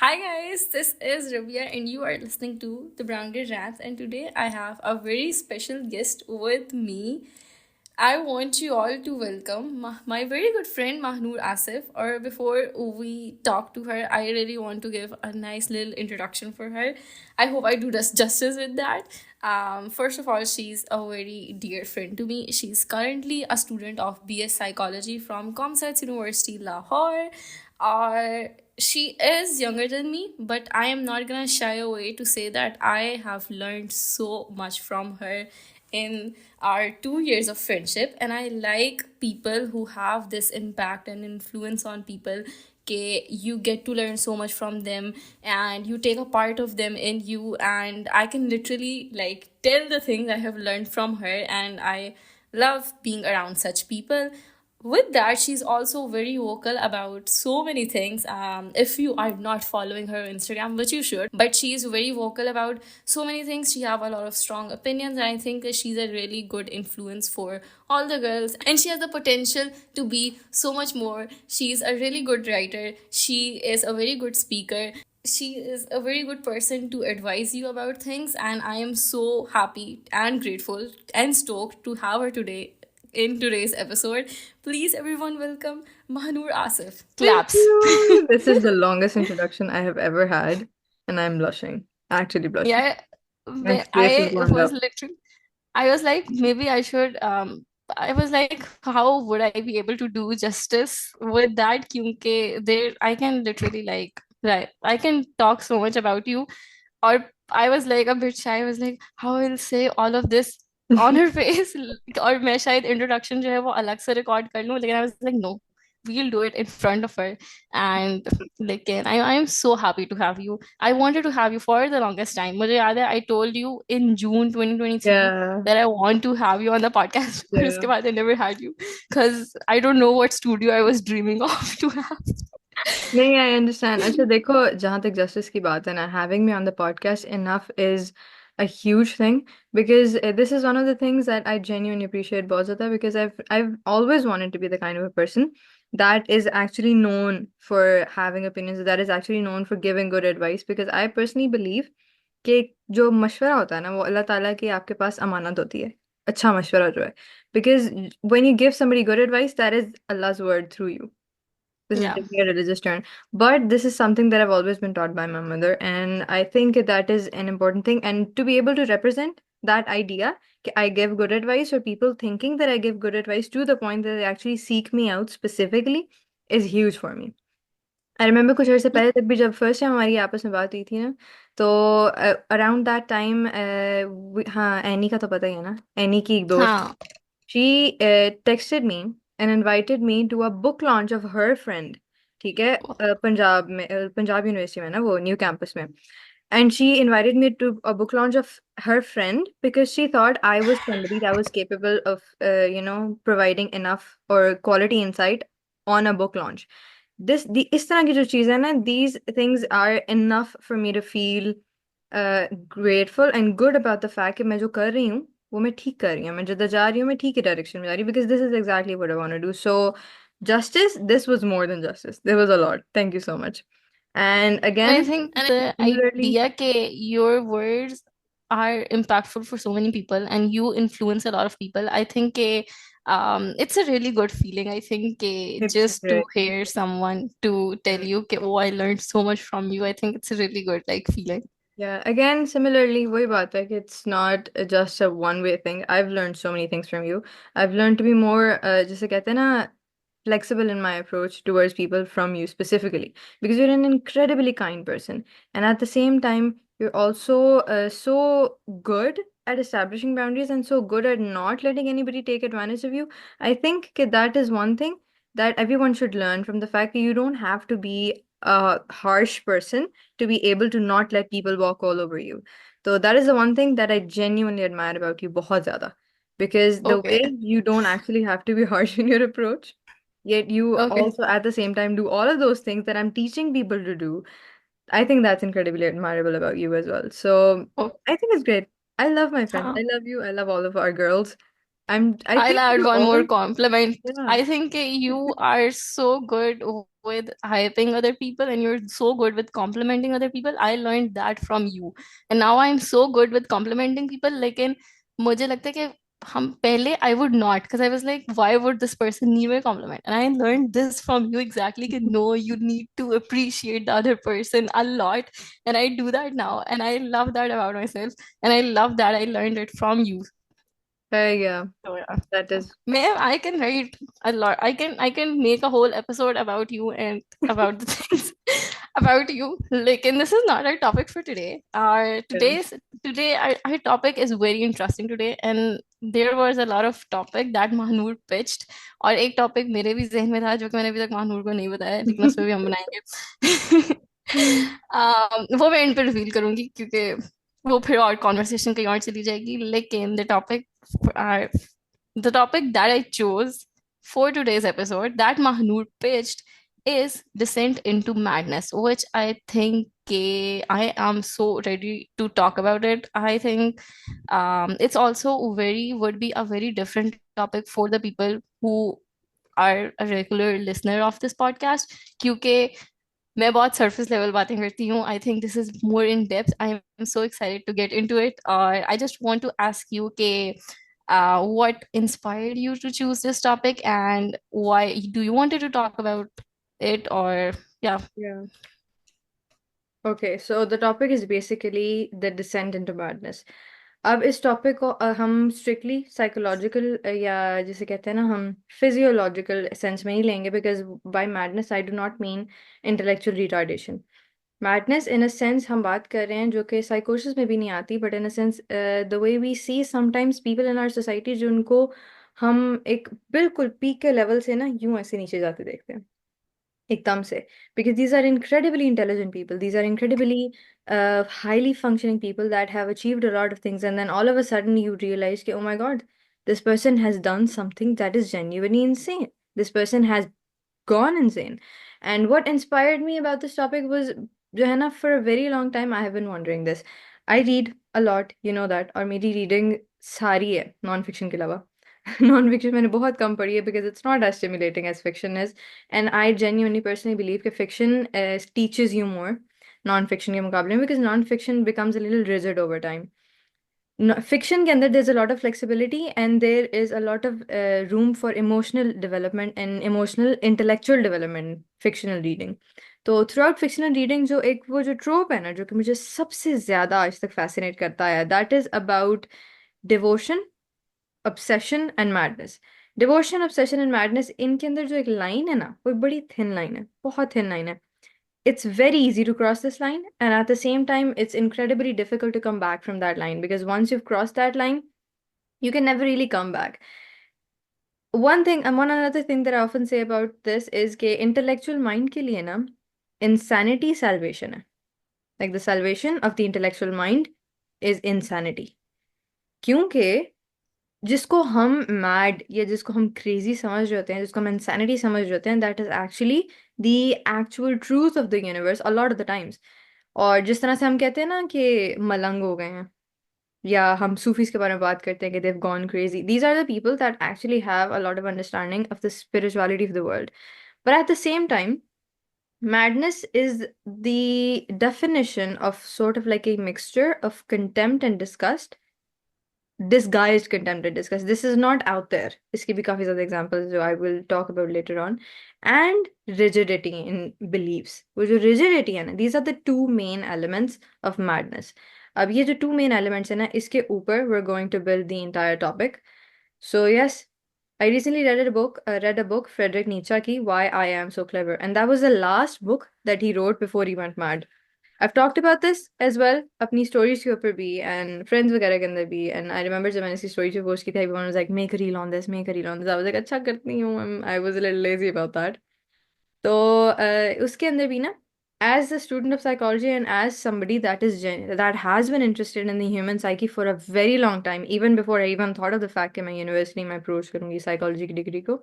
Hi guys, this is Rabia and you are listening to the Brown Girl Rants, and today I have a very special guest with me. I want you all to welcome my very good friend Mahnoor Asif. Or before we talk to her, I really want to give a nice little introduction for her. I hope I do this justice with that. First of all, she's a very dear friend to me. She's currently a student of BS Psychology from Comsats University, Lahore. She is younger than me, but I am not gonna shy away to say that I have learned so much from her in our 2 years of friendship. And I like people who have this impact and influence on people. Okay, you get to learn so much from them and you take a part of them in you, and I can literally like tell the things I have learned from her, and I love being around such people. With that, she's also very vocal about so many things. If you are not following her Instagram, which you should, but she's very vocal about so many things. She have a lot of strong opinions, and I think that she's a really good influence for all the girls, and she has the potential to be so much more. She's a really good writer, she is a very good speaker, she is a very good person to advise you about things, and I am so happy and grateful and stoked to have her today in today's episode. Please, everyone, welcome Mahnoor Asif. Thank Claps. you. This is the longest introduction I have ever had, and I'm blushing. Actually blushing. Yeah, My face is I warmed was up. literally, I was like, maybe I should, I was like, how would I be able to do justice with that? Kyunke there, I can literally like, right, I can talk so much about you. Or I was like a bit shy. I was like, how I'll say all of this on her face, और मैं शायद introduction जो है वो अलग से record कर लूँ, लेकिन I was like, no, we'll do it in front of her. And like, I am so happy to have you. I wanted to have you for the longest time. मुझे याद है I told you in June 2023 Yeah, that I want to have you on the podcast. But yeah. उसके बाद I never had you because I don't know what studio I was dreaming of to have. नहीं, I understand. अच्छा देखो, जहाँ तक justice की बात है ना, having me on the podcast enough is a huge thing because this is one of the things that I genuinely appreciate बहुत ज़्यादा because I've always wanted to be the kind of a person that is actually known for having opinions, that is actually known for giving good advice because I personally believe कि जो मशवरा होता है ना वो अल्लाह ताला की आपके पास अमानत होती है अच्छा मशवरा जो है because when you give somebody good advice that is Allah's word through you. This is Yeah. definitely a religious term, but this is something that I've always been taught by my mother, and I think that is an important thing. And to be able to represent that idea, I give good advice, or people thinking that I give good advice to the point that they actually seek me out specifically, is huge for me. I remember कुछ अर्से पहले तक भी जब first time हमारी आपस में बात हुई थी ना तो अराउंड दैट टाइम हाँ एनी का तो पता ही है ना एनी की एक दोस्त हाँ. she texted me and invited me to a book launch of her friend. ठीक है पंजाब में पंजाब यूनिवर्सिटी में ना वो न्यू कैंपस में and she invited me to a book launch of her friend because she thought I was somebody that was capable of providing enough or quality insight on a book launch. इस तरह की जो चीज़ है ना these things are enough for me to feel grateful and good about the fact कि मैं जो कर रही हूँ वो मैं ठीक कर रही हूँ मैं जिधर जा रही हूँ मैं ठीक ही डायरेक्शन में जा रही हूँ because this is exactly what I want to do. So justice, this was more than justice, there was a lot. Thank you so much. And I again, think the similarly, idea that your words are impactful for so many people and you influence a lot of people, I think it's a really good feeling. I think it's just to great. hear someone to tell you that, oh, I learned so much from you. I think it's a really good like feeling. Yeah, again, similarly, वही बात है कि it's not just a one-way thing. I've learned so many things from you. I've learned to be more, जैसे कहते हैं ना, flexible in my approach towards people from you specifically because you're an incredibly kind person, and at the same time, you're also so good at establishing boundaries and so good at not letting anybody take advantage of you. I think that is one thing that everyone should learn from the fact that you don't have to be a harsh person to be able to not let people walk all over you. So that is the one thing that I genuinely admire about you बहुत ज़्यादा because the Okay. way you don't actually have to be harsh in your approach, yet you Okay. also at the same time do all of those things that I'm teaching people to do. I think that's incredibly admirable about you as well. So Oh, I think it's great. I love my friends. huh. I love you. I love all of our girls. I I'll think add we're one more all, compliment. yeah. I think you are so good with hyping other people and you're so good with complimenting other people. I learned that from you. And now I'm so good with complimenting people. लेकिन मुझे लगता है कि हम पहले I would not, because I was like, why would this person need my compliment? And I learned this from you exactly. कि no, you need to appreciate the other person a lot. And I do that now. And I love that about myself. And I love that I learned it from you. Yeah, So yeah. that is. Ma'am, I can write a lot. I can make a whole episode about you and about the things about you. Like, and this is not our topic for today. Yeah. Our topic is very interesting today, and there was a lot of topic that Mahnoor pitched. और एक topic मेरे भी जहन में था जो कि मैंने अभी तक महानूर को नहीं बताया, लेकिन उस पर भी हम बनाएंगे. वो मैं एंड पे रिवील करूंगी क्योंकि वो फिर और कॉन्वर्सेशन कहीं और चली जाएगी. लेकिन the topic that I chose for today's episode that Mahnoor pitched is Descent into Madness, which I think I am so ready to talk about it. I think it's also would be a very different topic for the people who are a regular listener of this podcast. क्योंकि मैं बहुत surface level बातें करती हूँ. I think this is more in depth. I am so excited to get into it. I just want to ask you what inspired you to choose this topic and why do you wanted to talk about it, or yeah. Yeah. Okay, so the topic is basically the descent into madness. अब इस topic को हम strictly psychological या जिसे कहते हैं ना हम फिजियोलॉजिकल सेंस में ही लेंगे, because by madness I do not mean intellectual retardation. Madness in a sense हम बात कर रहे हैं जो कि साइकोसिस में भी नहीं आती, but in a sense the way we see sometimes people in our society जिनको हम एक बिल्कुल पीक के लेवल से ना यूं ऐसे नीचे जाते देखते हैं एकदम से, because these are incredibly intelligent people, these are incredibly highly functioning people that have achieved a lot of things, and then all of a sudden you realize कि, oh my god, this person has done something that is genuinely insane, this person has gone insane. And what inspired me about this topic was जो है ना, for a very long time I have been wondering this. I read a lot, you know that, और मेरी reading सारी है non fiction के अलावा. Non fiction मैंने बहुत कम पढ़ी है because it's not as stimulating as fiction is, and I genuinely personally believe that fiction teaches you more non-fiction के मुकाबले में, because non-fiction becomes a little rigid over time. No, fiction के अंदर there's a lot of flexibility and there is a lot of room for emotional development and emotional intellectual development fictional reading. तो throughout fictional reading जो एक वो जो trope है ना जो कि मुझे सबसे ज़्यादा आज तक fascinate करता है, that is about devotion, obsession and madness. Devotion, obsession and madness, इनके अंदर जो एक लाइन है ना वो एक बड़ी थिन लाइन है, बहुत थिन लाइन है. It's very easy to cross this line, and at the same time it's incredibly difficult to come back from that line, because once you've crossed that line you can never really come back. One thing and one another thing that I often say about this is कि intellectual mind के लिए ना insanity salvation है. Like the salvation of the intellectual mind is insanity. क्योंकि जिसको हम mad या जिसको हम क्रेजी समझ रहे होते हैं, जिसको हम इंसैनिटी समझ रहे होते हैं, that is actually the actual truth of the universe a lot of the times. और जिस तरह से हम कहते हैं ना कि मलंग हो गए हैं, या हम सूफीज के बारे में बात करते हैं कि they've gone crazy, these are the people that actually have a lot of understanding of the spirituality of the world. But at the same time madness is the definition of sort of like a mixture of contempt and disgust, disguised contempt and disgust. This is not out there. इसकी भी काफी ज़्यादा examples जो I will talk about later on. And rigidity in beliefs. वो जो rigidity है ना, these are the two main elements of madness. अब ये जो two main elements है ना, इसके ऊपर we're going to build the entire topic. So yes, I recently read a book, Friedrich Nietzsche की Why I Am So Clever, and that was the last book that he wrote before he went mad. I've talked about this as well अपनी stories के ऊपर भी and friends वगैरह के अंदर भी, and I remember जब मैंने इसकी story जो post की थी, everyone was like make a reel on this, make a reel on this. I was like अच्छा करती हूँ. I was a little lazy about that. तो उसके अंदर भी ना, as a student of psychology and as somebody that has been interested in the human psyche for a very long time, even before I even thought of the fact कि मैं university में approach करूँगी psychology की degree को,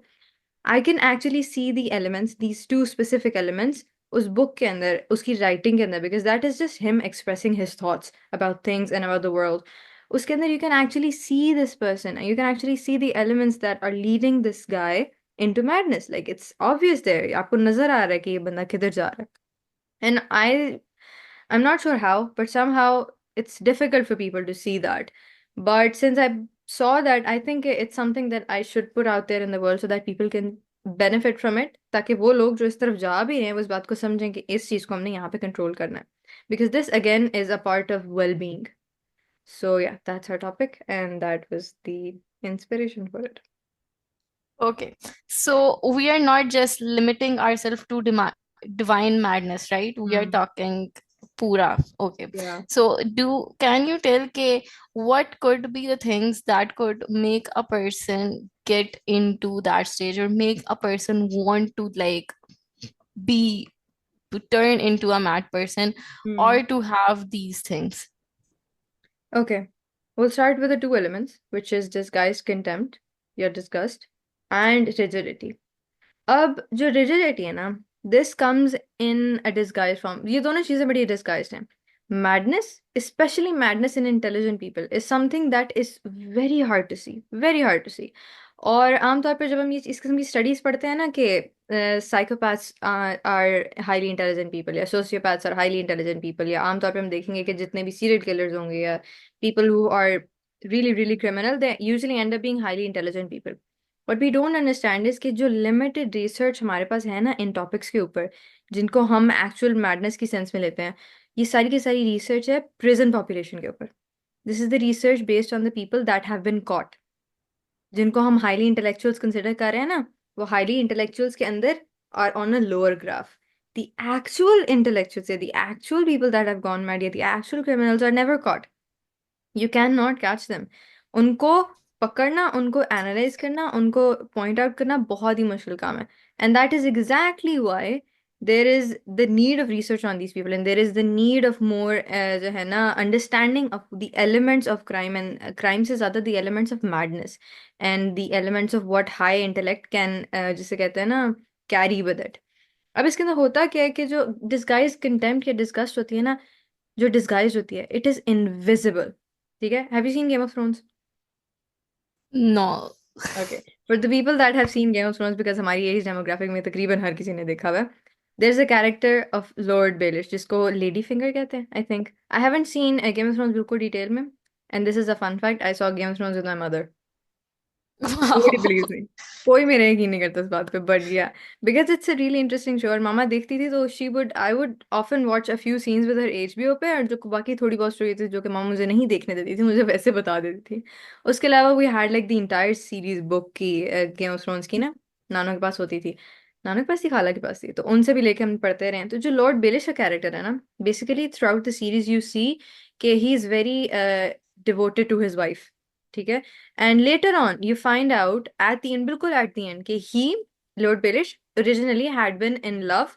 I can actually see the elements, these two specific elements, उस book के अंदर, उसकी writing के अंदर, because that is just him expressing his thoughts about things and about the world. उसके अंदर you can actually see this person, you can actually see the elements that are leading this guy into madness. Like it's obvious there. आपको नजर आ रहा है कि ये बंदा किधर जा रहा है. And I'm not sure how, but somehow it's difficult for people to see that. But since I saw that, I think it's something that I should put out there in the world so that people can benefit from it. ताकि वो लोग जो इस तरफ जा भी रहे हैं वो इस बात को समझें कि इस चीज़ को हमने यहाँ पे कंट्रोल करना है. Because this again is a part of well-being. So yeah, that's our topic, and that was the inspiration for it. Okay, so we are not just limiting ourselves to divine madness, right? We are Hmm. talking pura. Okay, Yeah. so can you tell ke what could be the things that could make a person get into that stage or make a person want to like be to turn into a mad person Hmm. or to have these things? Okay. We'll start with the two elements, which is disguised contempt, your disgust, and rigidity. अब जो rigidity है ना, this comes in a disguised form. ये दोनों चीजें बड़ी disguised हैं. Madness, especially madness in intelligent people, is something that is very hard to see. Very hard to see. और आमतौर पर जब हम ये इस किस्म की स्टडीज पढ़ते हैं ना कि psychopaths are highly intelligent people या sociopaths are highly intelligent people या आमतौर पे हम देखेंगे कि जितने भी सीरियल किलर्स होंगे या people who are really really criminal, they usually end up being highly intelligent people. What we don't understand is कि जो limited research हमारे पास है ना इन टॉपिक्स के ऊपर जिनको हम एक्चुअल मैडनेस की सेंस में लेते हैं, ये सारी की सारी रिसर्च है प्रिजन पॉपुलेशन के ऊपर. This is the research based on the people that have been caught. जिनको हम हाईली इंटेलेक्चुअल्स कंसिडर कर रहे हैं ना, वो हाईली इंटेलेक्चुअल्स के अंदर are on a lower graph. The actual intellectuals, the actual people that have gone mad, the actual criminals are never caught. You cannot catch them. उनको पकड़ना, उनको एनालाइज करना, उनको पॉइंट आउट करना बहुत ही मुश्किल काम है. And that is exactly why there is the need of research on these people and there is the need of more जो है ना understanding of the elements of crime and crime से ज़्यादा the elements of madness and the elements of what high intellect can जिसे कहते हैं ना carry with it. अब इसके अंदर होता क्या है कि जो डिस्गाइज कंटेम्प्ट या डिस्गस्ट होती है ना, जो डिस्गाइज होती है इट इज इनविजिबल. ठीक है, have you seen Game of Thrones? No. Okay, for the people that have seen Game of Thrones, because हमारी एज डेमोग्राफिक में तकरीबन हर किसी ने देखा हुआ है. There is a character of Lord Baelish जिसको लेडी फिंगर कहते हैं I think. I haven't seen Game of Thrones बिल्कुल डिटेल में, and this is a fun fact, I saw Game of Thrones with my mother. कोई Wow. Please नहीं, कोई मेरा यकीन नहीं करता इस बात पे, बट या because it's a really interesting show. और मामा देखती थी तो she would I would often watch a few scenes with her HBO पे, और जो बाकी थोड़ी बहुत स्टोरी थी जो कि मामा मुझे नहीं देखने देती थी मुझे वैसे बता देती थी. उसके अलावा we had like the entire series book की गेम ऑफ थ्रोन्स की ना, नानों के पास होती थी. नानों के पास थी, खाला के पास थी, तो उनसे भी लेके हम पढ़ते रहे. तो जो लॉर्ड बेलिश का कैरेक्टर है ना, basically throughout the series you see कि he is very devoted to his wife. ठीक है. And later on, you find out at the end, बिल्कुल at the end, कि he, Lord Baelish, originally had been in love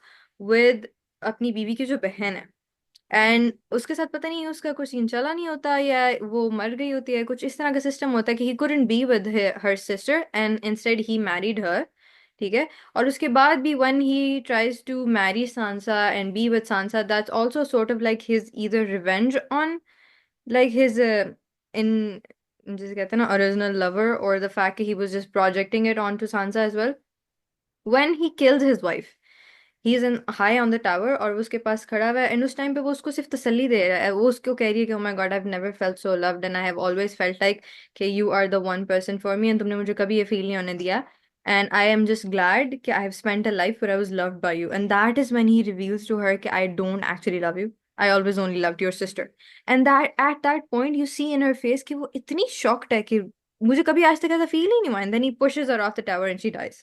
with अपनी बीवी की जो बहन है. एंड उसके साथ पता नहीं उसका कुछ सीन चला नहीं होता या वो मर गई होती है, कुछ इस तरह का सिस्टम होता है कि ही couldn't be with her sister and instead he married her. ठीक है. और उसके बाद भी when he tries to marry Sansa and be with Sansa, that's also sort of like his either revenge on like his in जिसे कहते हैं ना original lover, or the fact that he was just projecting it onto Sansa as well. When he killed his wife, he is in high on the tower और वो उसके पास खड़ा हुआ है, एंड उस टाइम पे वो उसको सिर्फ तसल्ली दे रहा है. वो उसको कह रही है कि oh my god, I've never felt so loved and I have always felt like कि you are the one person for me, and तुमने मुझे कभी ये फील नहीं होने दिया, and I am just glad कि I have spent a life where I was loved by you. And that is when he reveals to her कि I don't actually love you, I always only loved your sister. And that at that point you see in her face कि वो इतनी shocked है कि मुझे कभी आज तक ऐसा फील ही नहीं हुआ. And then he pushes her off the tower and she dies.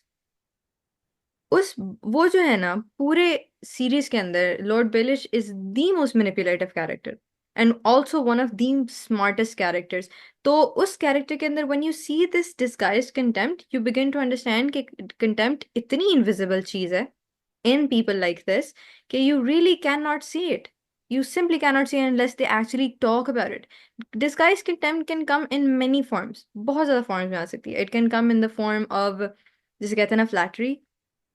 उस वो जो है ना पूरे सीरीज के अंदर Lord Baelish is the most manipulative character and also one of the smartest characters. तो उस कैरेक्टर के अंदर when you see this disguised contempt you begin to understand कि कंटेम्प्ट इतनी इनविजिबल चीज है in people like this कि you really cannot see it. You simply cannot see it unless they actually talk about it. Disguised contempt can come in many forms. बहुत ज़्यादा forms में आ सकती है. It can come in the form of जिसे कहते हैं ना flattery.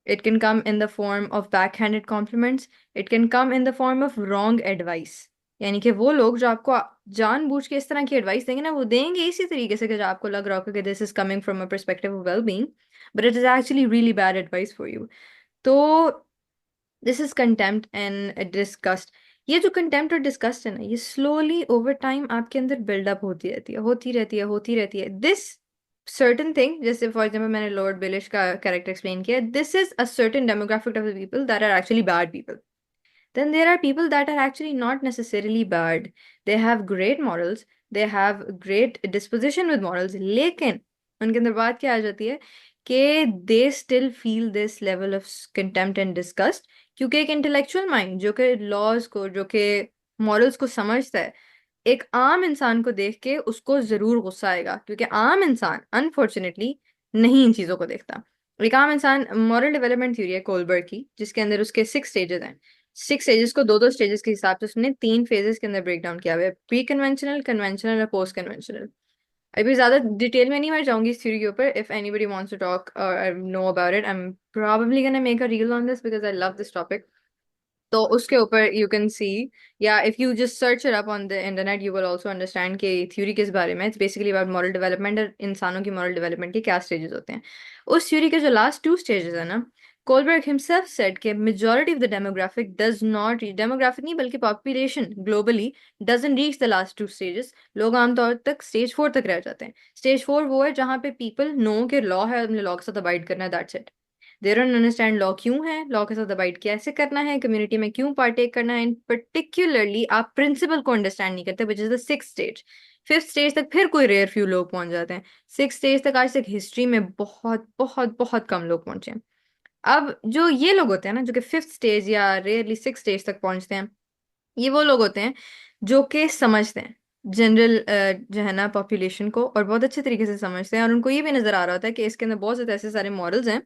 It can come in the form of backhanded compliments. It can come in the form of wrong advice. यानी कि वो लोग जो आपको जानबूझ के इस तरह की एडवाइस देंगे ना, वो देंगे इसी तरीके से कि जो आपको लग रहा होगा कि this is coming from a perspective of well being, but it is actually really bad advice for you. तो this is contempt and disgust. ये जो कंटेम्प्ट और डिस्गस्ट है ना, ये स्लोली ओवर टाइम आपके अंदर बिल्डअप होती रहती है, होती रहती है, होती रहती है। दिस सर्टन थिंग, जैसे फॉर एग्जाम्पल मैंने लॉर्ड बिलिश का कैरेक्टर एक्सप्लेन किया, this is a certain demographic of the people that are actually bad people. Then there are people that are actually not necessarily bad. They have great morals, they have great disposition with morals, लेकिन उनके अंदर बात क्या आ जाती है कि they still feel this level of contempt and disgust, क्योंकि एक intellectual mind जो कि laws को, जो कि morals को समझता है, एक आम इंसान को देख के उसको जरूर गुस्सा आएगा, क्योंकि आम इंसान अनफॉर्चुनेटली नहीं इन चीजों को देखता। एक आम इंसान, मॉरल डेवलपमेंट थ्योरी है कोलबर्ग की, जिसके अंदर उसके 6 स्टेजेस हैं। 6 स्टेजेस को दो दो स्टेजेस के हिसाब से उसने 3 फेजेस के अंदर ब्रेक डाउन किया हुआ है, प्री कन्वेंशनल, कन्वेंशनल और पोस्ट कन्वेंशनल। अभी ज्यादा डिटेल में नहीं मैं जाऊंगी इस थ्योरी के ऊपर। If anybody wants to talk और know about it, I am probably gonna make a reel on this because I love this topic. तो उसके ऊपर यू कैन सी, या if you just search it up on the internet, you will also understand कि theory किस बारे में। It's basically about moral development और इंसानों की मॉरल डेवलपमेंट के क्या स्टेजेस होते हैं। उस थ्योरी के जो लास्ट 2 स्टेजेस है ना, कोलबर्ग हिमसेल्फ सेड कि majority of the demographic does not, demographic नहीं बल्कि population globally doesn't reach the last 2 stages. लोग आमतौर तक स्टेज 4 तक रह जाते हैं। स्टेज 4 वो है जहाँ पे पीपल नो के लॉ है, अपने लॉ के साथ अबाइड करना है, that's it. They don't understand law क्यों है, लॉ के साथ अबाइड कैसे करना है, कम्युनिटी में क्यों पार्टेक करना है। इन पर्टिकुलरली आप प्रिंसिपल को अंडरस्टैंड नहीं करते, which is the 6th stage. 5th stage तक फिर कोई रेयर फ्यू लोग पहुंच जाते हैं। 6th स्टेज तक आज तक हिस्ट्री में बहुत बहुत बहुत कम लोग पहुंचे हैं। अब जो ये लोग होते हैं ना, जो कि 5th स्टेज या रेयरली 6th स्टेज तक पहुंचते हैं, ये वो लोग होते हैं जो कि समझते हैं जनरल जो है ना पॉपुलेशन को, और बहुत अच्छे तरीके से समझते हैं, और उनको ये भी नजर आ रहा होता है कि इसके अंदर बहुत से ऐसे सारे मॉरल्स हैं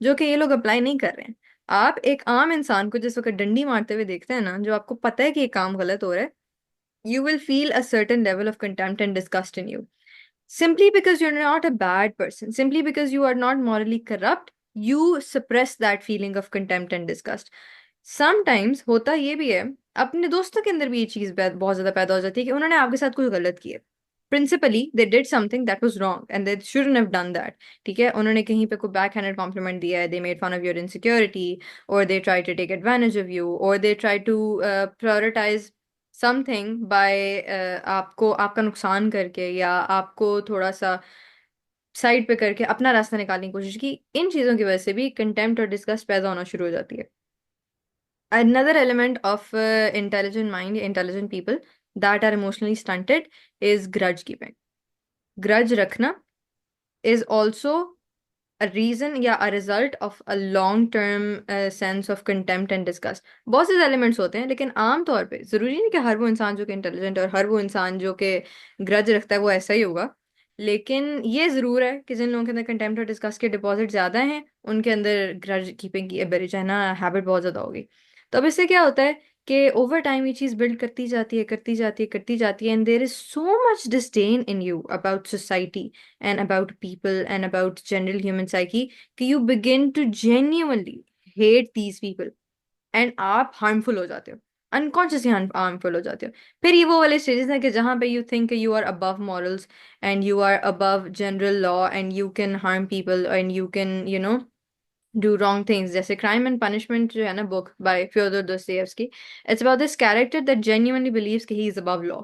जो कि ये लोग अप्लाई नहीं कर रहे हैं। आप एक आम इंसान को जिस वक्त डंडी मारते हुए देखते हैं ना, जो आपको पता है कि ये काम गलत हो रहा है, you will feel a certain level of contempt and disgust in you. Simply because you're not a bad person, simply because you are not morally corrupt, you suppress that feeling of contempt and disgust. Sometimes होता ये भी है, अपने दोस्तों के अंदर भी ये चीज बहुत ज्यादा पैदा हो जाती है कि उन्होंने आपके साथ कुछ गलत किया। Principally they did something that was wrong and they shouldn't have done that. ठीक है, उन्होंने कहीं पे कोई बैक हैंडेड कॉम्प्लीमेंट दिया है, they made fun of your insecurity, और they try to take advantage of you, और they try to prioritise something by आपको, आपका नुकसान करके, या आपको थोड़ा सा साइड पे करके अपना रास्ता निकालने की कोशिश की। इन चीजों की वजह से भी कंटेम्प्ट और डिस्गस्ट पैदा होना शुरू हो जाती है। Another element of intelligent mind, intelligent people that are emotionally stunted is grudge keeping. Grudge रखना is also a reason या a result of a long term sense of contempt and disgust. बहुत से एलिमेंट्स होते हैं, लेकिन आम तौर पे जरूरी नहीं कि हर वो इंसान जो कि इंटेलिजेंट और हर वो इंसान जो कि ग्रज रखता है वो ऐसा ही होगा। लेकिन ये जरूर है कि जिन लोगों के अंदर कंटेम्प्ट और डिस्गस्ट के डिपॉजिट ज्यादा हैं, उनके अंदर ग्रज कीपिंग की एबिलिटी है ना, हैबिट बहुत ज्यादा होगी। तो अब इससे क्या होता है कि ओवर टाइम ये चीज बिल्ड करती जाती है, करती जाती है, करती जाती है, and there is so much disdain in you about society and about people and about general human psyche कि you begin to genuinely hate these people, and आप harmful हो जाते हो, unconsciously harmful हो जाते हो। फिर ये वो वाले स्टेजेस हैं कि जहाँ पे you think you are above morals and you are above general law and you can harm people and you can do wrong things, जैसे Crime and Punishment जो है ना, book by Fyodor Dostoevsky, it's about this character that genuinely believes कि he is above law,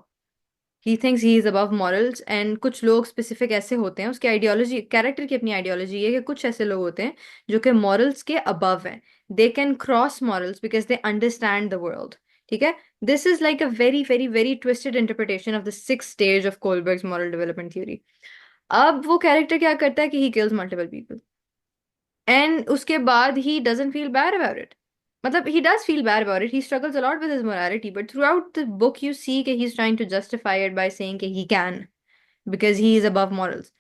he thinks he is above morals. And कुछ लोग specific ऐसे होते हैं, उसकी आइडियोलॉजी, कैरेक्टर की अपनी आइडियोलॉजी है कि कुछ ऐसे लोग होते हैं जो कि मॉरल्स के अबव हैं, they can cross morals because they understand the world. ठीक है, this is like a very very very twisted interpretation of the 6th stage of Kohlberg's moral development theory. अब वो कैरेक्टर क्या करता है कि he kills multiple people, and उसके बाद he doesn't feel bad about it. मतलब he does feel bad about it, he struggles a lot with his morality, but throughout the book you see that he's trying to justify it by saying that he can because he is above morals.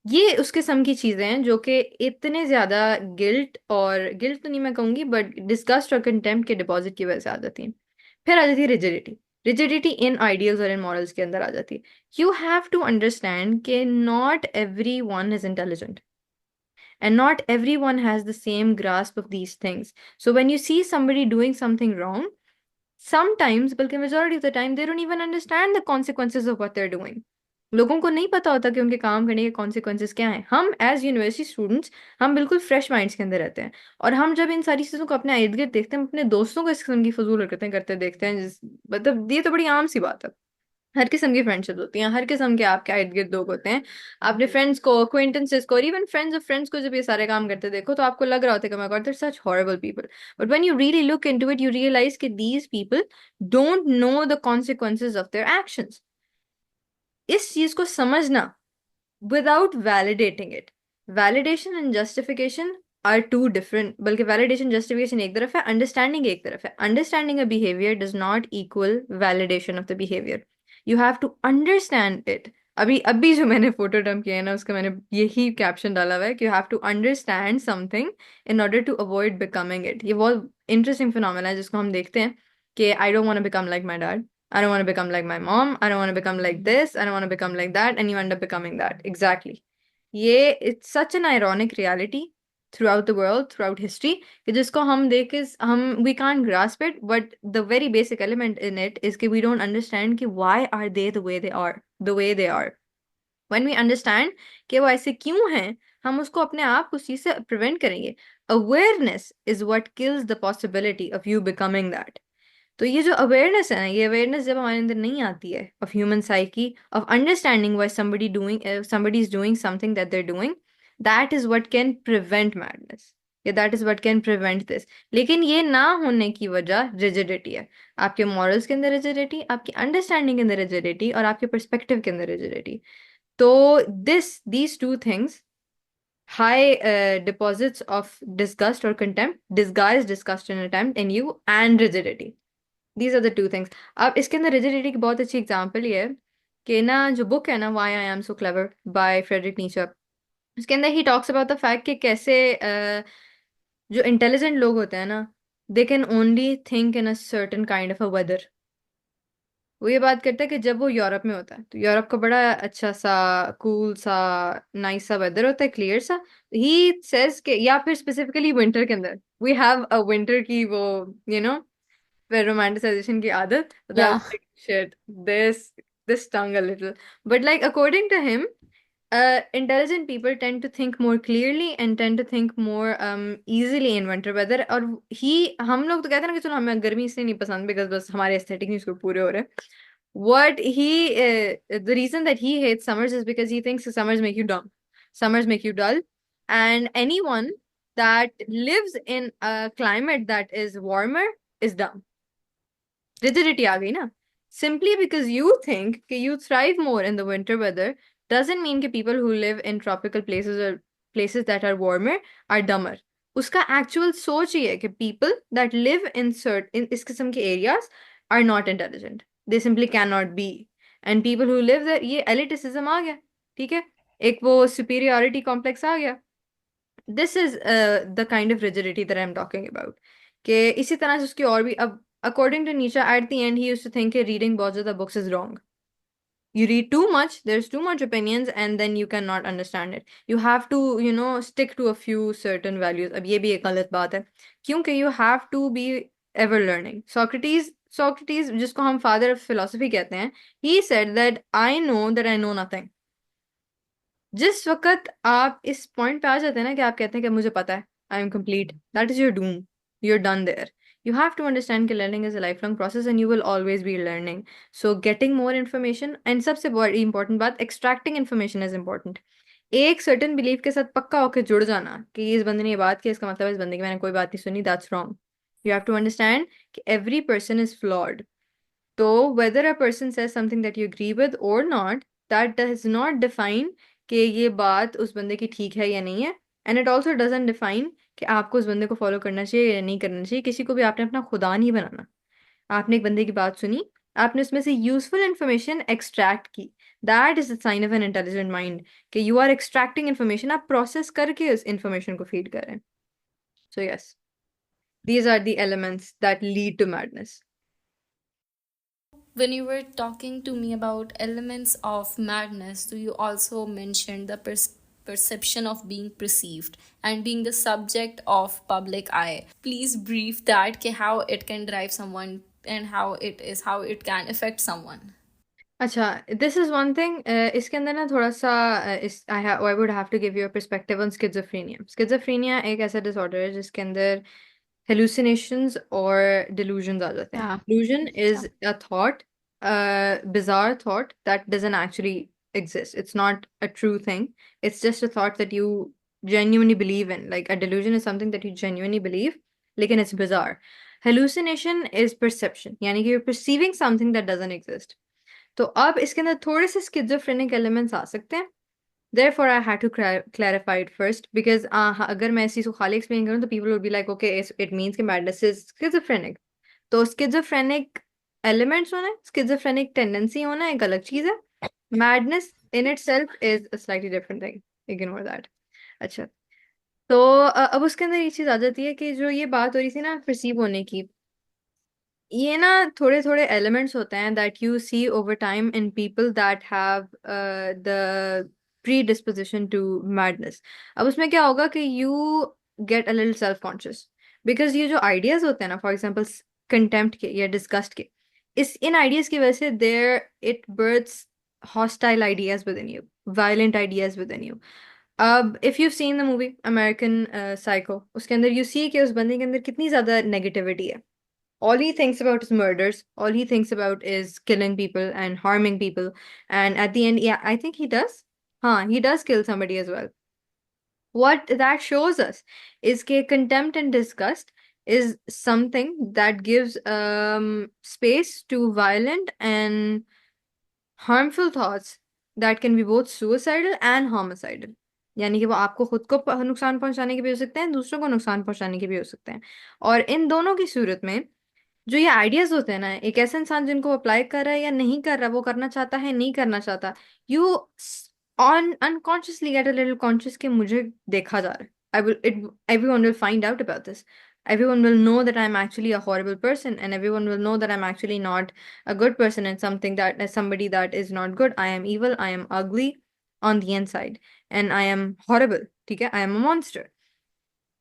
ये उसके सम की चीजें हैं जो कि इतने ज्यादा guilt, और गिल्ट तो नहीं मैं कहूंगी, बट डिस्गस्ट और कंटेम्प्ट के डिपॉजिट की वजह से आ जाती हैं। फिर आ जाती है रिजिडिटी। रिजिडिटी इन आइडियल्स और इन मॉरल्स के अंदर आ जाती है। यू हैव टू अंडरस्टैंड कि not every one is intelligent and not everyone has the same grasp of these things. So when you see somebody doing something wrong, Sometimes, बल्कि majority of the time, they don't even understand the consequences of what they're doing. लोगों को नहीं पता होता कि उनके काम करने के कॉन्सिक्वेंसेस क्या हैं। हम एज यूनिवर्सिटी स्टूडेंट्स हम बिल्कुल फ्रेश माइंड्स के अंदर रहते हैं, और हम जब इन सारी चीज़ों को अपने इर्द गिर्द देखते हैं, हम अपने दोस्तों को इस किस्म की फजूल हरकतें करते देखते हैं, मतलब ये तो बड़ी आम सी बात है। हर किस्म की फ्रेंडशिप होती हैं, हर किस्म के आपके इर्द गिर्द लोग होते हैं। आपने फ्रेंड्स को, acquaintances को, और इवन फ्रेंड्स ऑफ फ्रेंड्स को जब ये सारे काम करते देखो तो आपको लग रहा होता है कि my God, such horrible people. But when you really look into it, you realise कि these people don't know the consequences of their actions. इस चीज को समझना without validating it. Validation and justification are two different, बल्कि validation justification एक तरफ है, understanding एक तरफ है। Understanding a behavior does not equal validation of the behavior. You have to understand it. अभी जो मैंने फोटो डंप किया है ना, उसका मैंने यही कैप्शन डाला हुआ है कि you have to understand something in order to avoid becoming it. ये बहुत इंटरेस्टिंग फिनोमेना है जिसको हम देखते हैं कि I don't want to become like my dad. I don't want to become like my mom. I don't want to become like this. I don't want to become like that. And you end up becoming that. Exactly. It's such an ironic reality throughout the world, throughout history, कि जिसको हम देख के we can't grasp it, but the very basic element in it is कि we don't understand कि why are they the way they are. When we understand कि वो ऐसे क्यों हैं, हम उसको अपने आप उस चीज से prevent करेंगे. Awareness is what kills the possibility of you becoming that. तो ये जो अवेयरनेस है ना, ये अवेयरनेस जब हमारे अंदर नहीं आती है of human psyche, of understanding why somebody is doing something that they're doing, that is what can prevent madness, या that is what can prevent this. लेकिन ये ना होने की वजह रिजिडिटी है। आपके मॉरल्स के अंदर रिजिडिटी, आपकी अंडरस्टैंडिंग के अंदर रिजिडिटी, और आपके पर्सपेक्टिव के अंदर रिजिडिटी। तो these two things, high deposits of disgust or contempt, disguised disgust and contempt in you, and rigidity. These are the two things. अब इसके अंदर रिजिडिटी की बहुत अच्छी एग्जांपल ये है कि ना, जो बुक है ना why I am so clever by Friedrich Nietzsche, उसके अंदर ही टॉक्स अबाउट द फैक्ट कि कैसे जो इंटेलिजेंट लोग होते हैं ना, they can only think in a certain kind of a weather. वो ये बात करता है कि जब वो यूरोप में होता है तो यूरोप का बड़ा अच्छा सा कूल सा नाइस सा वेदर होता है, क्लियर सा। ही सेज के, या फिर स्पेसिफिकली विंटर के अंदर, वी हैव अ विंटर की वो यू नो romanticization की आदत. So that Yeah. was like shit. This stung a little, but like according to him, intelligent people tend to think more clearly and tend to think more easily in winter weather. और हम लोग तो कहते हैं ना कि चलो हमें गर्मी इसलिए नहीं पसंद बिकॉज बस हमारे एस्थेटिक नहीं उसको पूरे हो रहे. What the reason that he hates summers is because he thinks summers make you dumb. Summers make you dull, and anyone that lives in a climate that is warmer is dumb. Rigidity आ गई ना. Simply because you think कि you thrive more in the winter weather doesn't mean कि people who live in tropical places or places that are warmer are dumber. उसका actual सोच ही है कि people that live in इस किस्म के areas are not intelligent. They simply cannot be. And people who live there, ये elitism आ गया, ठीक है, एक वो superiority complex आ गया. This is the kind of rigidity that I'm talking about. कि इसी तरह से उसकी और भी, अब according to Nietzsche, at the end he used to think that reading बहुत ज़्यादा books is wrong. You read too much, there's too much opinions, and then you cannot understand it. You have to, stick to a few certain values. अब ये भी एक गलत बात है, क्योंकि you have to be ever learning. Socrates, जिसको हम father of philosophy कहते हैं, he said that I know that I know nothing. जिस वक्त आप इस पॉइंट पे आ जाते हैं ना कि आप कहते हैं कि मुझे पता है, I am complete, that is your doom, you are done there. You have to understand कि learning is a lifelong process and you will always be learning. So getting more information, and सबसे बड़ी important बात, extracting information is important. एक certain belief के साथ पक्का होकर जुड़ जाना कि इस बंदे ने ये बात की, इसका मतलब है इस बंदे की मैंने कोई बात नहीं सुनी, that's wrong. You have to understand कि every person is flawed. तो whether a person says something that you agree with or not, that does not define कि ये बात उस बंदे की ठीक है या नहीं है. And it also doesn't define कि आपको उस बंदे को फॉलो करना चाहिए या नहीं करना चाहिए. किसी को भी आपने अपना खुदा नहीं बनाना. आपने एक बंदे की बात सुनी, आपने उसमें से यूजफुल इंफॉर्मेशन एक्सट्रैक्ट की, that is the sign of an intelligent mind कि यू आर एक्सट्रैक्टिंग इंफॉर्मेशन, आप प्रोसेस करके उस इंफॉर्मेशन को फीड करें. So yes, these are the elements that lead to madness. When you were talking to me about elements of madness, do you also mention the perception of being perceived and being the subject of public eye? Please brief that, how it can drive someone and how it can affect someone. अच्छा, this is one thing. इसके अंदर ना थोड़ा सा I would have to give you a perspective on schizophrenia. Schizophrenia एक ऐसा disorder है जिसके अंदर hallucinations or delusions आ जाते हैं. Yeah. Delusion अच्छा. is a thought, a bizarre thought that doesn't actually exist. It's not a true thing. It's just a thought that you genuinely believe in. Like a delusion is something that you genuinely believe, लेकिन it's bizarre. Hallucination is perception, यानी कि you're perceiving something that doesn't exist. तो अब इसके अंदर थोड़े से schizophrenic elements आ सकते हैं. Therefore, I had to clarify it first because अगर मैं इस चीज़ को खाली एक्सप्लेन करूँ तो people would be like, okay, it means कि madness is schizophrenic. तो schizophrenic elements होना है, schizophrenic tendency होना एक अलग चीज़ है. Madness in itself is a slightly different thing. Ignore that. अच्छा, तो अब उसके अंदर ये चीज़ आ जाती है कि जो ये बात हो रही थी ना परसीव होने की, ये ना थोड़े थोड़े एलिमेंट्स होते हैं that you see over time in people that have the predisposition to madness. अब उसमें क्या होगा कि you get a little self conscious because ये जो आइडियाज होते हैं ना, फॉर एग्जांपल कंटेम्प्ट के या डिस्गस्ट के, इस इन आइडियाज की वजह से there it births hostile ideas within you, violent ideas within you. अब if you seen the movie American Psycho, उसके अंदर यू सी कि उस बंदे के अंदर कितनी ज्यादा नेगेटिविटी है. All he thinks about is murders. All he thinks about is killing people and harming people. And at the end, yeah, I think he does. Huh, he does kill somebody as well. What that shows us is that contempt and disgust is something that gives space to violent and harmful thoughts that can be both suicidal and homicidal. यानी कि वो आपको खुद को नुकसान पहुंचाने के भी हो सकते हैं, दूसरों को नुकसान पहुंचाने के भी हो सकते हैं. और इन दोनों की सूरत में जो ये आइडियाज होते हैं ना, एक ऐसा इंसान जिनको अप्लाई कर रहा है या नहीं कर रहा, वो करना चाहता है नहीं करना चाहता, you on unconsciously gate a little conscious कि मुझे देखा जा रहा है. I will it everyone will find out about this. Everyone will know that I'm actually a horrible person, and everyone will know that I'm actually not a good person and something that as somebody that is not good. I am evil, I am ugly on the inside, and I am horrible. ठीक है, I am a monster.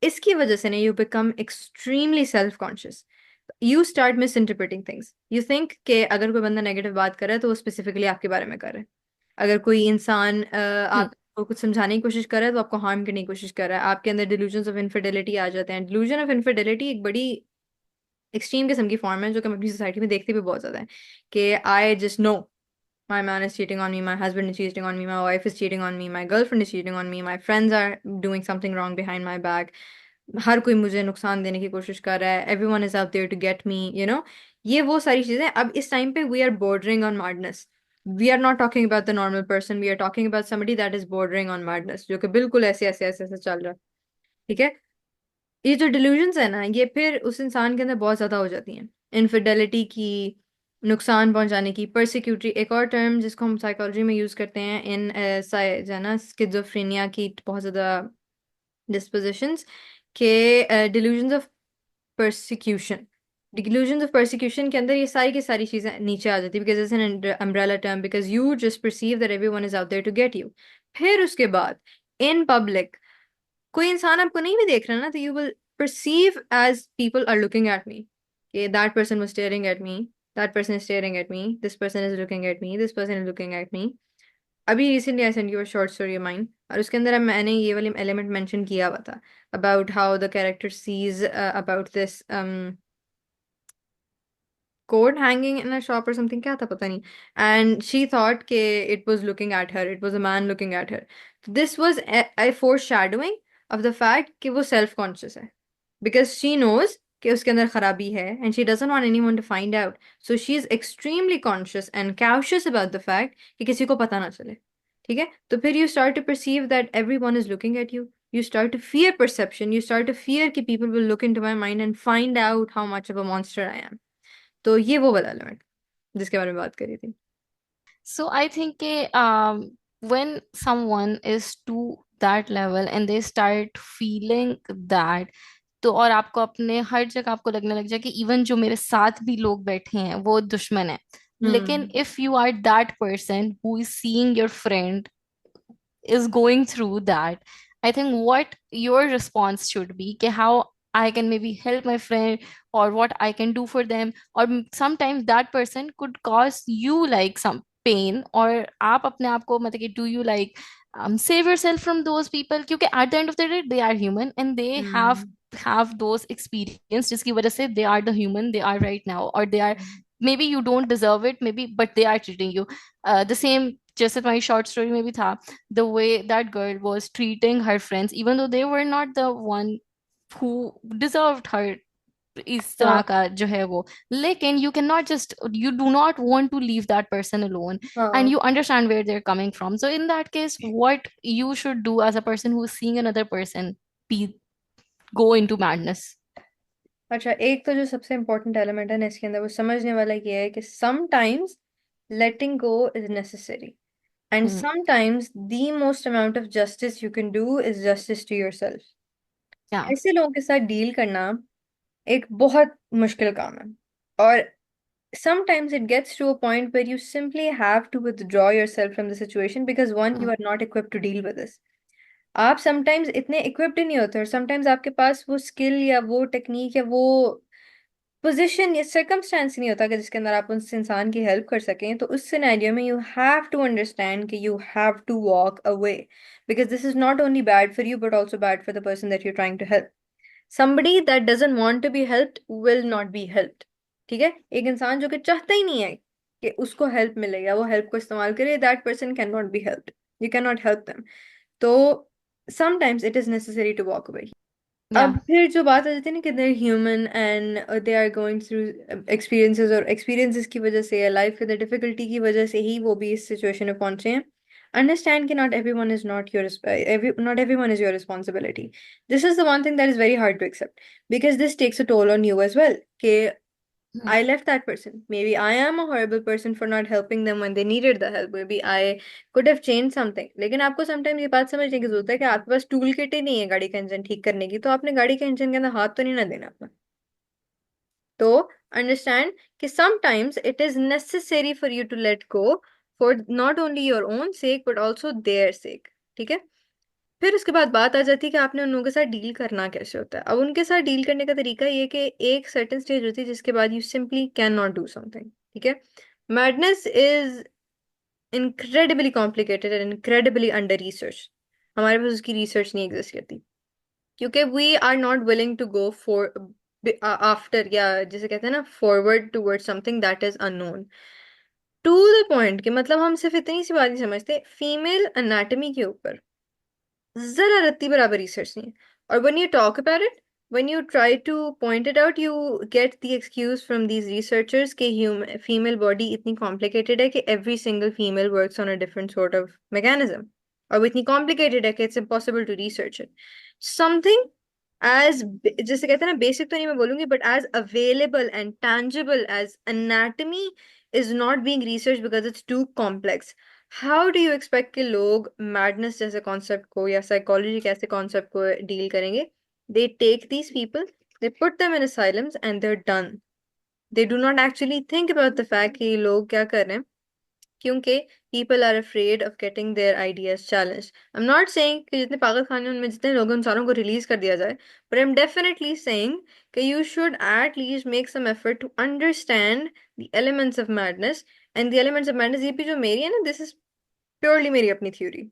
इसकी वजह से ना you become extremely self-conscious. You start misinterpreting things. You think कि अगर कोई बंदा नेगेटिव बात कर रहा है तो वो स्पेसिफिकली आपके बारे में कर रहा है. अगर कोई इंसान Hmm. आपको कुछ समझाने की कोशिश कर रहा है तो आपको हार्म करने की कोशिश कर रहा है. आपके अंदर डिल्यूजन्स ऑफ इनफिडेलिटी आ जाते हैं. डिल्यूजन ऑफ इनफिडेलिटी एक बड़ी एक्सट्रीम किस्म की फॉर्म है जो कि हम अपनी सोसाइटी में देखते भी बहुत ज्यादा है कि I just know my man is cheating on me, my husband is cheating on me, my wife is cheating on me, my girlfriend is cheating on me, my friends are doing something wrong behind my back. हर कोई मुझे नुकसान देने की कोशिश कर रहा है. Everyone is out there to get me, you know. ये वो सारी चीजें अब इस टाइम पे we are bordering on madness. We are not talking about the normal person, we are talking about somebody that is bordering on madness, जो कि बिल्कुल ऐसे ऐसे ऐसे ऐसे चल रहा है. ठीक है, ये जो डिल्यूजन्स है ना, ये फिर उस इंसान के अंदर बहुत ज्यादा हो जाती हैं. इनफिडेलिटी की, नुकसान पहुंचाने की, परसिक्यूटरी एक और टर्म जिसको हम साइकोलॉजी में यूज करते हैं इन जो है ना स्किज़ोफ्रेनिया की बहुत ज्यादा डिस्पोजिशंस के delusions of persecution. Delusions of persecution के अंदर ये सारी की सारी चीजें नीचे आ जाती है because it's an umbrella term, because you just perceive that everyone is out there to get you. फिर उसके बाद in public कोई इंसान आपको नहीं भी देख रहा ना, तो you will perceive as people are looking at me. Okay, that person was staring at me, that person is staring at me, this person is looking at me, this person is looking at me. अभी recently I send you a short story of mine और उसके अंदर अब मैंने ये वाली element mention किया हुआ था about how the character sees about this coat hanging in a shop और समथिंग, क्या था पता नहीं. एंड शी थॉट के it was looking at her, it was a man looking at her. This was a foreshadowing of the fact कि वो self conscious है because she knows कि उसके अंदर खराबी है and she doesn't want anyone to find out. So she is extremely conscious and Cassius about the fact कि किसी को पता ना चले. ठीक है, तो फिर you start to perceive that everyone is looking at you. You start to fear perception. You start to fear कि people will look into my mind and find out how much of a monster I am. तो ये वो वाला element जिसके बारे में बात करी थी. So I think when someone is to that level and they start feeling that, तो और आपको अपने हर जगह आपको लगने लग जाए कि इवन जो मेरे साथ भी लोग बैठे हैं वो दुश्मन है. लेकिन hmm. If you are that person who is seeing your friend is going through that, I think what your response should be कि how I can maybe help my friend, or what I can do for them, or sometimes that person could cause you like some pain, or आप अपने आप को मतलब कि do you like save yourself from those people, क्योंकि at the end of the day they are human and they Hmm. have those experience जिसकी वजह से they are the human they are right now, or they are, maybe you don't deserve it maybe, but they are treating you the same. जैसे तुम्हारी short story में भी था, the way that girl was treating her friends even though they were not the one who deserved her, इस तरह हाँ का जो है वो, लेकिन you cannot just, you do not want to leave that person alone, and हाँ। you understand where they're coming from. So in that case, what you should do as a person who is seeing another person be go into madness. अच्छा, एक तो जो सबसे important element है ना इसके अंदर वो समझने वाला ये है कि sometimes letting go is necessary and Hmm. Sometimes the most amount of justice you can do is justice to yourself. Yeah. ऐसे लोगों के साथ डील करना एक बहुत मुश्किल काम है, और sometimes it gets to a point where you simply have to withdraw yourself from the situation because one, Hmm. you are not equipped to deal with this. आप समटाइम्स इतने इक्विप्ड ही नहीं होते, और समटाइम्स आपके पास वो स्किल या वो technique या वो पोजीशन या सर्कमस्टेंस नहीं होता कि जिसके अंदर आप उस इंसान की हेल्प कर सकें। तो उस सिनेरियो में यू हैव टू अंडरस्टैंड कि you have to walk away, because this is not only bad for you but also bad for the person that you trying to help. somebody that doesn't want to be helped will not be helped। ठीक है, एक इंसान जो कि चाहता ही नहीं है कि उसको हेल्प मिले या वो हेल्प को इस्तेमाल करे, that person can not be helped, you can not help them. तो sometimes it is necessary to walk away. Yeah. अब फिर जो बात आ जाती है ना कि they're human and they are going through experiences, और एक्सपीरियंसेस की वजह से या लाइफ के डिफिकल्टी की वजह से ही वो भी इस सिचुएशन में पहुंचे हैं। अंडरस्टैंड कि not everyone is not your not everyone is your responsibility. This is the one thing that is very hard to accept because this takes a toll on you as well कि Hmm. I left that person. Maybe I am a horrible person for not helping them when they needed the help. Maybe I could have changed something. लेकिन आपको sometime ये बात समझने की जरूरत है कि आपके पास टूल किट ही नहीं है गाड़ी का इंजन ठीक करने की, तो आपने गाड़ी के इंजन के अंदर हाथ तो नहीं ना देना अपना। तो अंडरस्टैंड कि sometimes it is necessary for you to let go for not only your own sake but also their sake. ठीक है, फिर उसके बाद बात आ जाती है कि आपने उन लोगों के साथ डील करना कैसे होता है। अब उनके साथ डील करने का तरीका ये कि एक सर्टेन स्टेज होती है जिसके बाद you simply can not do something. ठीक है, madness is incredibly complicated and incredibly under research. हमारे पास उसकी रिसर्च नहीं एग्जिस्ट करती क्योंकि we are not willing to go for after, या जिसे कहते हैं ना forward toward something that is unknown to the point कि मतलब हम सिर्फ इतनी सी बात नहीं समझते, फीमेल एनाटॉमी के ऊपर जरा रत्ती बराबर रिसर्च नहीं है। और when you talk about it, when you try to point it out, you get the excuse from these researchers कि female body इतनी complicated है कि every single female works on a different sort of mechanism, और वो इतनी complicated है कि it's impossible to research it। Something as जैसे कहते हैं ना बेसिक तो नहीं मैं बोलूंगी, but as available and tangible as anatomy is not being researched because it's too complex। How do you expect कि लोग मैडनेस जैसे कॉन्सेप्ट को या साइकोलॉजी कैसे कॉन्सेप्ट को डील करेंगे। They take these people, they put them in asylums and they're done. They do not actually think about the fact कि ये लोग क्या कर रहे हैं, क्योंकि people are afraid of getting their ideas challenged। I'm not saying कि जितने पागल खाने हैं उनमें जितने लोग हैं उन सारों को रिलीज कर दिया जाए, but I'm definitely saying कि you should at least make some effort to understand the elements of madness। and the elements of madness ये भी जो मेरी है ना, this is purely मेरी अपनी theory।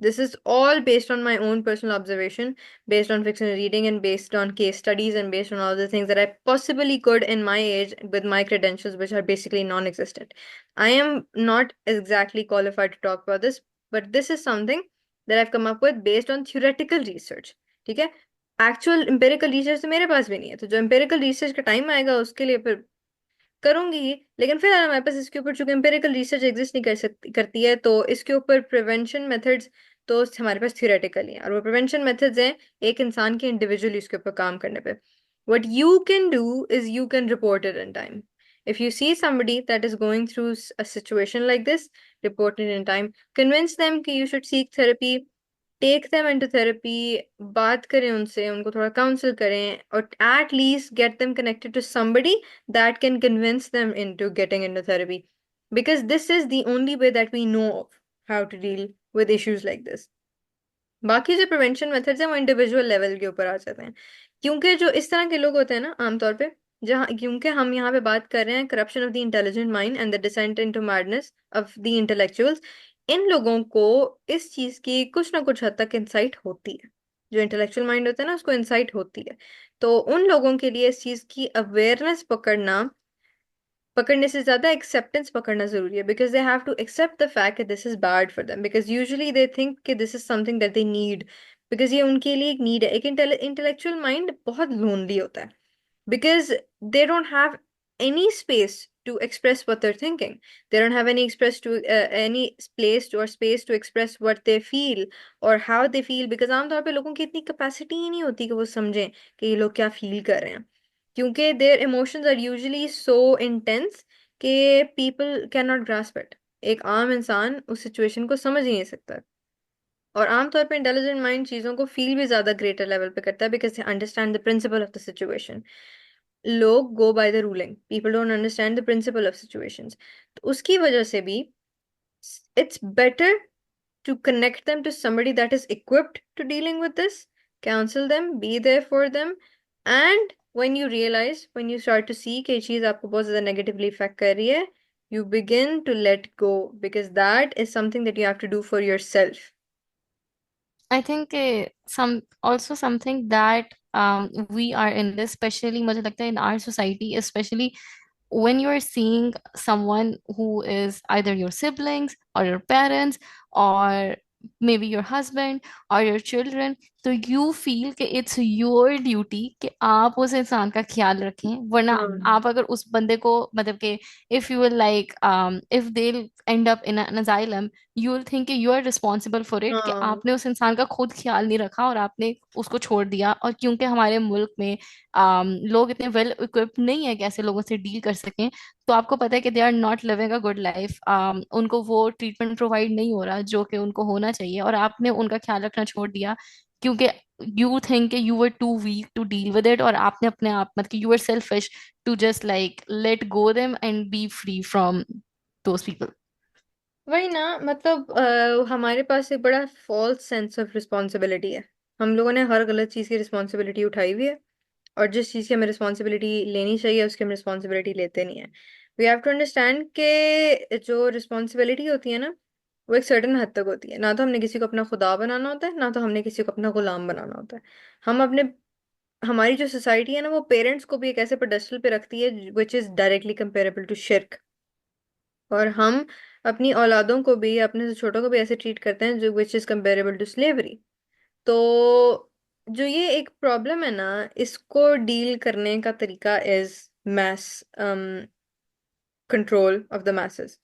This is all based on my own personal observation, based on fictional reading, and based on case studies, and based on all the things that I possibly could in my age with my credentials, which are basically non-existent। I am not exactly qualified to talk about this, but this is something that I've come up with based on theoretical research। ठीक है, actual empirical research तो मेरे पास भी नहीं है, तो जो empirical research का टाइम आएगा उसके लिए फिर करूंगी ही। लेकिन फिर हमारे पास इसके ऊपर चूंकि एम्पेरिकल रिसर्च एग्जिस्ट नहीं कर सकती करती है, तो इसके ऊपर प्रिवेंशन मेथड्स तो हमारे पास थियोरेटिकल ही है, और वो प्रिवेंशन मेथड्स हैं एक इंसान के इंडिविजुअली उसके ऊपर काम करने पे। what you can do is you can report it in time। if you see somebody that is going through a situation like this, report it in time, convince them कि you should seek therapy, take them into therapy, बात करें उनसे, उनको थोड़ा counsel करें, और at least get them connected to somebody that can convince them into getting into therapy, because this is the only way that we know of how to deal with issues like this. बाकी जो prevention methods हैं वो individual level के ऊपर आ जाते हैं क्योंकि जो इस तरह के लोग होते हैं ना आमतौर पे, जहाँ क्योंकि हम यहाँ पे बात कर रहे हैं corruption of the intelligent mind and the descent into madness of the intellectuals, इन लोगों को इस चीज की कुछ ना कुछ हद तक इंसाइट होती है। जो इंटेलेक्चुअल माइंड होता है ना उसको इंसाइट होती है। तो उन लोगों के लिए इस चीज की अवेयरनेस पकड़ने से ज्यादा एक्सेप्टेंस पकड़ना जरूरी है, because they have to accept the fact कि this is bad for them, because usually they think कि this is something that they need, because ये उनके लिए एक नीड है। एक इंटेलेक्चुअल माइंड बहुत लोनली होता है, because they don't have any space to express what they're thinking. They don't have any place to or space to express what they feel or how they feel, because आमतौर पे लोगों की इतनी capacity ही नहीं होती कि वो समझें कि ये लोग क्या फील कर रहे हैं, क्योंकि their emotions are usually so intense कि people cannot grasp it। एक आम इंसान उस सिचुएशन को समझ ही नहीं सकता। और आमतौर पे इंटेलिजेंट माइंड चीज़ों को फील भी ज़्यादा ग्रेटर लेवल पे करता है, because they understand the principle of the situation. लोग go by the ruling, people don't understand the principle of situations. तो उसकी वजह से भी it's better to connect them to somebody that is equipped to dealing with this, counsel them, be there for them, and when you start to see कि ये चीज आपको बहुत ज्यादा negatively affect कर रही है, you begin to let go, because that is something that you have to do for yourself. I think some also something that we are in this, especially मुझे लगता है in our society, especially when you're seeing someone who is either your siblings or your parents or maybe your husband or your children, तो you feel कि it's your duty कि आप उस इंसान का ख्याल रखें, वरना हाँ आप अगर उस बंदे को मतलब कि if you will like if they'll end up in an asylum, you will think कि you are responsible for it, कि हाँ आपने उस इंसान का खुद ख्याल नहीं रखा और आपने उसको छोड़ दिया। और क्योंकि हमारे मुल्क में लोग इतने वेल इक्विप्ड नहीं है कि ऐसे लोगों से डील कर सकें, तो आपको पता है कि they are not living a good life, उनको वो ट्रीटमेंट प्रोवाइड नहीं हो रहा जो कि उनको होना चाहिए, और आपने उनका ख्याल रखना छोड़ दिया क्योंकि you think you were too weak to deal with it, और आपने अपने आप मतलब you were selfish to just like let go them and be free from those people. वही ना, मतलब हमारे पास एक बड़ा फॉल्स सेंस ऑफ रिस्पॉन्सिबिलिटी है। हम लोगों ने हर गलत चीज़ की रिस्पॉन्सिबिलिटी उठाई हुई है, और जिस चीज़ की हमें रिस्पॉन्सिबिलिटी लेनी चाहिए उसकी हम रिस्पॉन्सिबिलिटी लेते नहीं है। वी हैव टू अंडरस्टैंड के जो रिस्पॉन्सिबिलिटी होती है ना, वो एक सर्टेन हद तक होती है। ना तो हमने किसी को अपना खुदा बनाना होता है, ना तो हमने किसी को अपना गुलाम बनाना होता है। हम अपने हमारी जो सोसाइटी है ना वो पेरेंट्स को भी एक ऐसे पेडेस्टल पे रखती है which is directly comparable to शिर्क, और हम अपनी औलादों को भी, अपने से छोटों को भी ऐसे ट्रीट करते हैं जो which is comparable to slavery. तो जो ये एक प्रॉब्लम है ना, इसको डील करने का तरीका is mass control of the masses,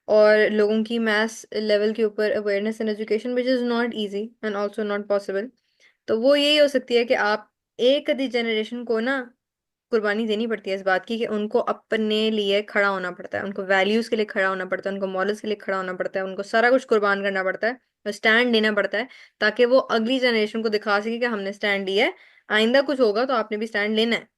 और लोगों की मैस लेवल के ऊपर awareness and education, which is not easy and also not possible. तो वो यही हो सकती है कि आप एक आधी जनरेशन को ना कुर्बानी देनी पड़ती है इस बात की कि उनको अपने लिए खड़ा होना पड़ता है, उनको वैल्यूज के लिए खड़ा होना पड़ता है, उनको मॉरल्स के लिए खड़ा होना पड़ता है, उनको सारा कुछ कुर्बान करना पड़ता है, स्टैंड लेना पड़ता है, ताकि वो अगली जनरेशन को दिखा सके कि हमने स्टैंड लिया है, आइंदा कुछ होगा तो आपने भी स्टैंड लेना है।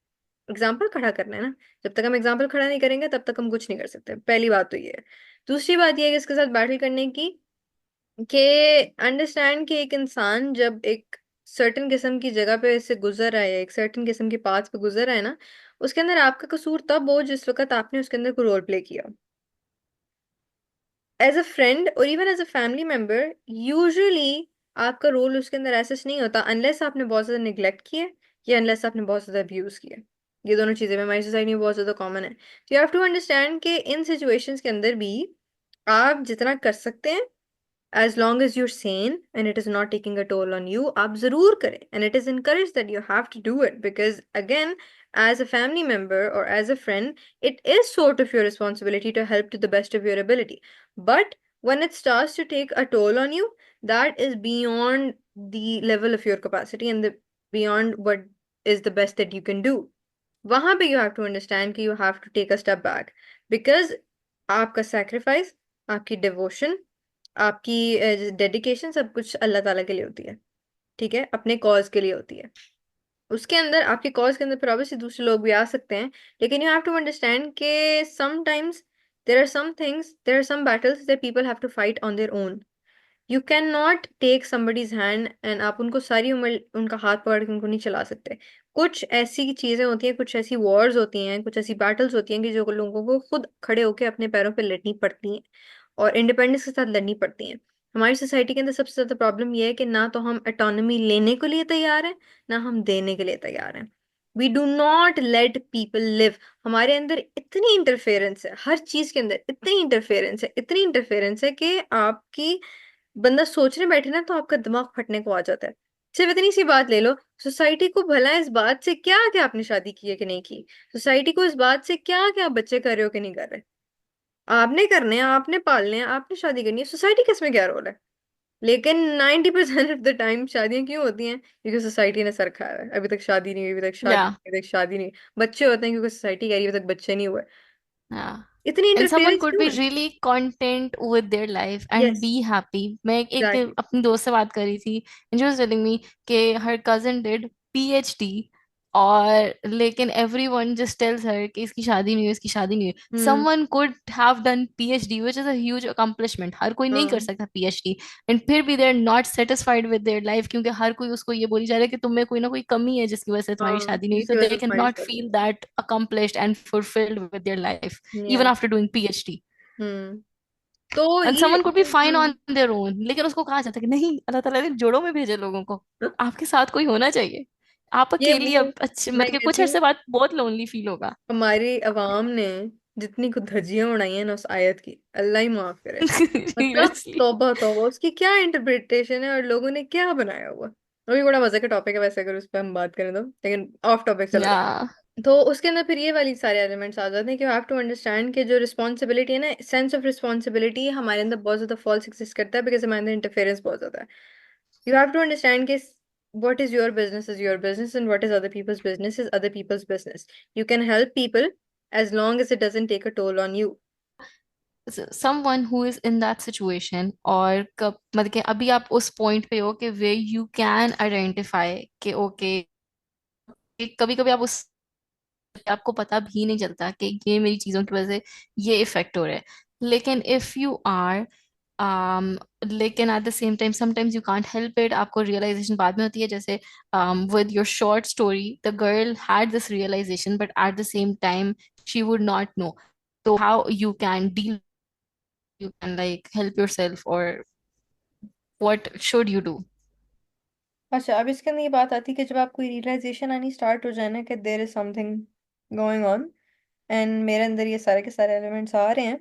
एग्जाम्पल खड़ा करना है ना। जब तक हम एग्जाम्पल खड़ा नहीं करेंगे तब तक हम कुछ नहीं कर सकते। पहली बात तो ये है। दूसरी बात ये है कि इसके साथ बैटल करने की, कि अंडरस्टैंड कि एक इंसान जब एक सर्टेन किस्म की जगह पे से गुजर आए, एक सर्टेन किस्म के पाथ पे गुजर आए ना, उसके अंदर आपका कसूर तब हो जिस वक्त आपने उसके अंदर कोई रोल प्ले किया। एज अ फ्रेंड और even as a family member, usually आपका रोल उसके अंदर ऐसा नहीं होता अनलेस आपने बहुत ज्यादा निग्लेक्ट किया, या अनलेस आपने बहुत ज्यादा अब्यूज किया। ये दोनों चीजें हमारी सोसाइटी में बहुत ज्यादा कॉमन है। तो यू हैव टू अंडरस्टैंड कि इन सिचुएशंस के अंदर भी आप जितना कर सकते हैं, as long as you're sane and it is not taking a toll on you, आप जरूर करें, and it is encouraged that you have to do it, because again, as a family member or as a friend, it is sort of your responsibility to help to the best of your ability. But when it starts to take a toll on you, that is beyond the level of your capacity and the beyond what is the best that you can do. वहां पे you have to understand कि you have to take a step back, because आपका sacrifice, आपकी devotion, आपकी dedication सब कुछ अल्लाह ताला के लिए होती है। ठीक है, अपने कॉज के लिए होती है। उसके अंदर, आपके कॉज के अंदर फिर ऑब्वियसली दूसरे लोग भी आ सकते हैं, लेकिन यू हैव टू अंडरस्टैंड के sometimes there are some things, there are some battles that people have to fight on their own. You can not take somebody's hand and आप उनको सारी उम्र उनका हाथ पकड़ के उनको नहीं चला सकते। कुछ ऐसी चीजें होती हैं, कुछ ऐसी वॉर्स होती हैं, कुछ ऐसी बैटल्स होती हैं कि जो लोगों को खुद खड़े होकर अपने पैरों पे लड़नी पड़ती हैं और इंडिपेंडेंस के साथ लड़नी पड़ती हैं। हमारी सोसाइटी के अंदर सबसे ज्यादा प्रॉब्लम यह है कि ना तो हम ऑटोनॉमी लेने के लिए तैयार हैं, ना हम देने के लिए तैयार हैं। We do not let people live. हमारे अंदर इतनी इंटरफेरेंस है, हर चीज के अंदर इतनी इंटरफेरेंस है, इतनी इंटरफेरेंस है कि आपकी बंदा सोचने बैठे ना तो आपका दिमाग फटने को आ जाता है। सिर्फ इतनी सी बात ले लो, सोसाइटी को भला इस बात से क्या कि आपने शादी की है कि नहीं की, सोसाइटी को इस बात से क्या कि आप बच्चे कर रहे हो कि नहीं कर रहे। आपने करने हैं, आपने पालने हैं, आपने शादी करनी है, सोसाइटी का इसमें क्या रोल है। लेकिन 90% ऑफ द टाइम शादियां क्यों होती हैं? क्योंकि सोसाइटी ने सर खाया है, अभी तक शादी नहीं हुई, अभी तक शादी या नहीं हुई, अभी तक शादी नहीं हुई। बच्चे होते हैं क्योंकि सोसाइटी कह रही है अभी तक बच्चे नहीं हुए। या इतनी and someone interference could be क्यों है? really content with their life and yes, be happy. मैं एक दिन एग्जैक्टली। अपनी दोस्त से बात कर रही थी and she was telling me कि her cousin did PhD और लेकिन everyone just tells her कि इसकी शादी नहीं हुई, इसकी शादी नहीं हुई. हम्म। Someone could have done PhD which is a huge accomplishment. हर कोई नहीं कर हाँ, सकता PhD and फिर भी they're not satisfied with their life क्योंकि हर कोई उसको ये बोली जा रहा है कि तुम में कोई ना कोई कमी है जिसकी वजह से तुम्हारी हाँ, शादी नहीं हुई, जिसकी तो वजह से they तुम्हारी cannot शादी feel है। that accomplished and fulfilled with their life even yes. after doing PhD. हम्म। तो And ये someone could be fine on their own, लेकिन उसको कहा जाता है कि नहीं, अल्लाह ताला ने जोड़ों में भेजे लोगों को, आपके साथ कोई होना चाहिए, आप ये अकेली वो अब अच्छे मैं मतलब कि कुछ कहती हूँ, अरसे बाद बहुत लोनली फील होगा. हमारी अवाम ने जितनी कुछ धज्जियां उड़ाई हैं ना उस आयत की, अल्लाह ही माफ करे। मतलब सीरियसली. तौबा तौबा, उसकी क्या इंटरप्रिटेशन है और लोगों ने क्या बनाया हुआ। और ये बड़ा मजे का टॉपिक है वैसे अगर उस पर हम बात करें तो, लेकिन ऑफ टॉपिक चला या जाए। तो उसके अंदर फिर ये वाली सारे एलिमेंट्स आ जाते हैं कि यू हैव टू अंडरस्टैंड कि जो रिस्पॉन्सिबिलिटी है ना, सेंस ऑफ रिस्पॉन्सिबिलिटी हमारे अंदर बहुत ज्यादा फॉल्स एग्जिस्ट करता है, बिकॉज हमारे अंदर इंटरफेरेंस बहुत ज्यादा है। You have to understand कि what is your business is your business and what is other people's business is other people's business. You can help people as long as it doesn't take a toll on you. someone who is in that situation और कब मतलब कि अभी आप उस point पे हो कि वे यू कैन आइडेंटिफाई कि ओके, कभी कभी आप उस आपको पता भी नहीं चलता कि ये मेरी चीजों की वजह से ये इफेक्ट हो रहा है. लेकिन इफ यू आर लेकिन at the same time sometimes you can't help it, आपको रियलाइजेशन बाद में होती है. जैसे with your short story, the girl had this realisation but at the same time she would not know. तो how you can deal, you can like help yourself or what should you do? अच्छा, अब इसके अंदर ये बात आती है कि जब आपको रियलाइजेशन आनी स्टार्ट हो जाए ना कि there is something going on and मेरे अंदर ये सारे के सारे एलिमेंट्स आ रहे हैं,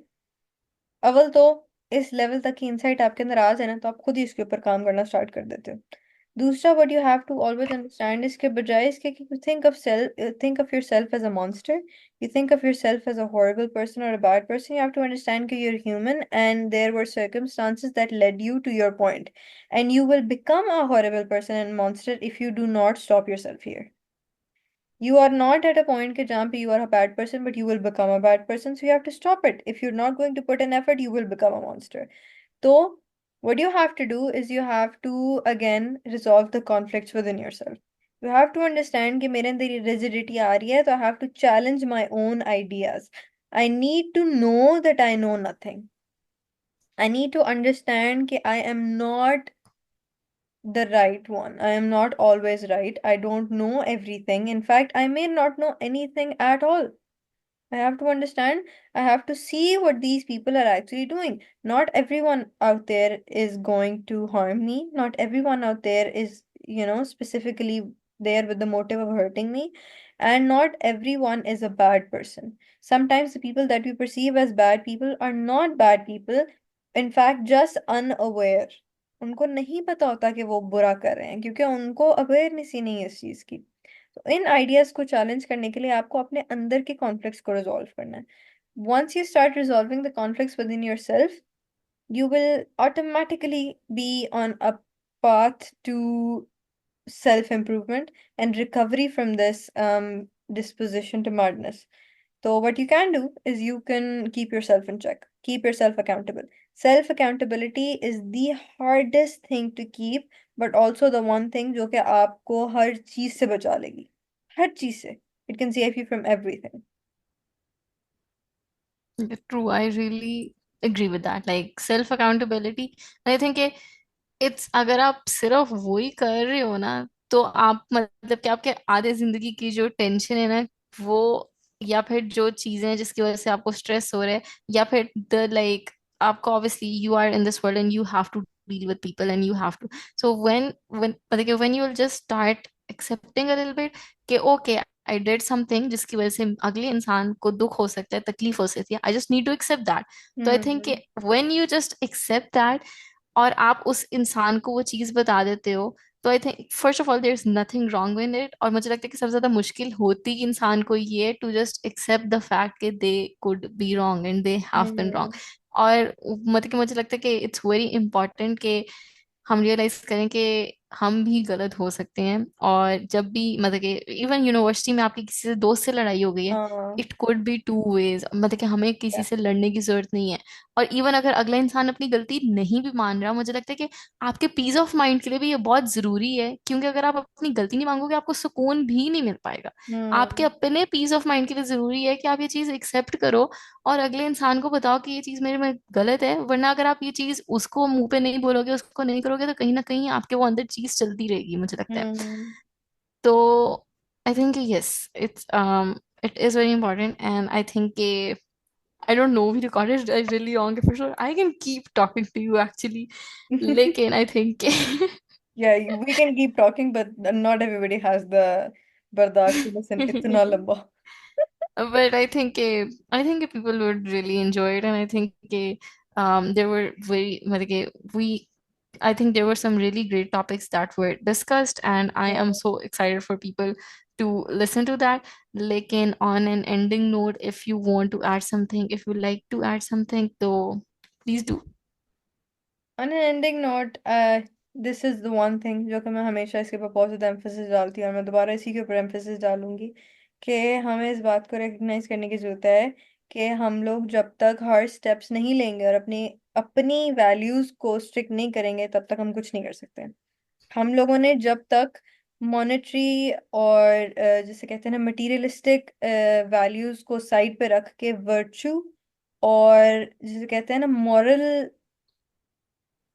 अव्वल तो इस लेवल तक की इंसाइट आपके अंदर आ जाए ना तो आप खुद ही इसके ऊपर काम करना स्टार्ट कर देते हो। दूसरा, what you have to always understand, इसके बजाय इसके कि you think of yourself as a monster, you think of yourself as a horrible person और a bad person, you have to understand कि you are human and there were circumstances that led you to your point and you will become a horrible person and monster if you do not stop yourself here. You are not at a point ke jahan pe you are a bad person, but you will become a bad person. So you have to stop it. If you're not going to put an effort, you will become a monster. So what you have to do is you have to again resolve the conflicts within yourself. You have to understand कि मेरे अंदर ये rigidity आ रही है, तो I have to challenge my own ideas. I need to know that I know nothing. I need to understand कि I am not the right one. I am not always right. I don't know everything. In fact, I may not know anything at all. I have to understand, I have to see what these people are actually doing. Not everyone out there is going to harm me. Not everyone out there is, specifically there with the motive of hurting me. And not everyone is a bad person. Sometimes the people that we perceive as bad people are not bad people. In fact, just unaware. उनको नहीं पता होता कि वो बुरा कर रहे हैं क्योंकि उनको अवेयरनेस ही नहीं है इस चीज की। तो इन आइडियाज को चैलेंज करने के लिए आपको अपने अंदर के कॉन्फ्लिक्ट्स को रिजॉल्व करना है। Once you start resolving the conflicts within yourself, you will automatically be on a path to self improvement and recovery from this disposition to madness. So, what you can do is you can keep yourself in check, keep yourself accountable. Self accountability is the hardest thing to keep, but also the one thing जो कि आपको हर चीज से बचा लेगी, हर चीज से. It can save you from everything. True, I really agree with that. Like self accountability. And I think it's अगर आप सिर्फ वो ही कर रहे हो ना, तो आप मतलब कि आपके आधे जिंदगी की जो टेंशन है ना, वो, या फिर जो चीजें हैं जिसकी वजह से आपको स्ट्रेस हो रहा है, या फिर द लाइक, आपको obviously you are in this world and you have to deal with people and you have to, so when मतलब कि when you will just start accepting a little bit कि okay I did something जिसकी वजह से अगले इंसान को दुख हो सकता है, तकलीफ हो सकती है, I just need to accept that. तो I think hmm. When you just accept that और आप उस इंसान को वो चीज बता देते हो, तो I think first of all there is nothing wrong with it. और मुझे लगता है कि सबसे ज्यादा मुश्किल होती इंसान को ये to just accept the fact कि they could be wrong and they have been wrong. Hmm. और मतलब कि मुझे लगता है कि इट्स वेरी इंपॉर्टेंट कि हम रियलाइज करें कि हम भी गलत हो सकते हैं। और जब भी मतलब कि इवन यूनिवर्सिटी में आपकी किसी से दोस्त से लड़ाई हो गई है, हाँ। It could be two ways, मतलब कि हमें किसी क्या? से लड़ने की जरूरत नहीं है। और इवन अगर अगला इंसान अपनी गलती नहीं भी मान रहा, मुझे लगता है कि आपके पीस ऑफ माइंड के लिए भी ये बहुत जरूरी है, क्योंकि अगर आप अपनी गलती नहीं मांगोगे आपको सुकून भी नहीं मिल पाएगा। आपके हम्म। अपने पीस ऑफ माइंड के लिए जरूरी है कि आप ये चीज एक्सेप्ट करो और अगले इंसान को बताओ कि ये चीज मेरे में गलत है। वरना अगर आप ये चीज उसको मुंह पे नहीं बोलोगे, उसको नहीं करोगे, तो कहीं ना कहीं आपके वो अंदर चीज चलती रहेगी, मुझे लगता है। हम्म। तो I think yes, it's it is very important, and I think I don't know, we recorded a really long episode. I can keep talking to you actually. लेकिन I think Yeah, we can keep talking, but not everybody has the bardasht to listen इतना लंबा. but I think people would really enjoy it, and I think there were very मतलब कि we I think there were some really great topics that were discussed, and I am हाँ. so excited for people to listen to that. लेकिन on an ending note, if you want to add something, if you like to add something, so please do. On an ending note, this is the one thing जो कि मैं हमेशा इसके ऊपर बहुत ज़्यादा emphasis डालती हूँ, और मैं दोबारा इसी के ऊपर एम्फेसिस डालूंगी कि हमें इस बात को रिकग्नाइज करने की ज़रूरत है कि हम लोग जब तक हर स्टेप्स नहीं लेंगे और अपनी अपनी वैल्यूज़ को स्ट्रिक्ट नहीं करेंगे, तब तक हम कुछ नहीं कर सकते. हम लोगों ने जब तक मॉनेटरी और जिसे कहते हैं ना मटीरियलिस्टिक वैल्यूज़ को साइड पे रख के वर्चू और जिसे कहते हैं ना मॉरल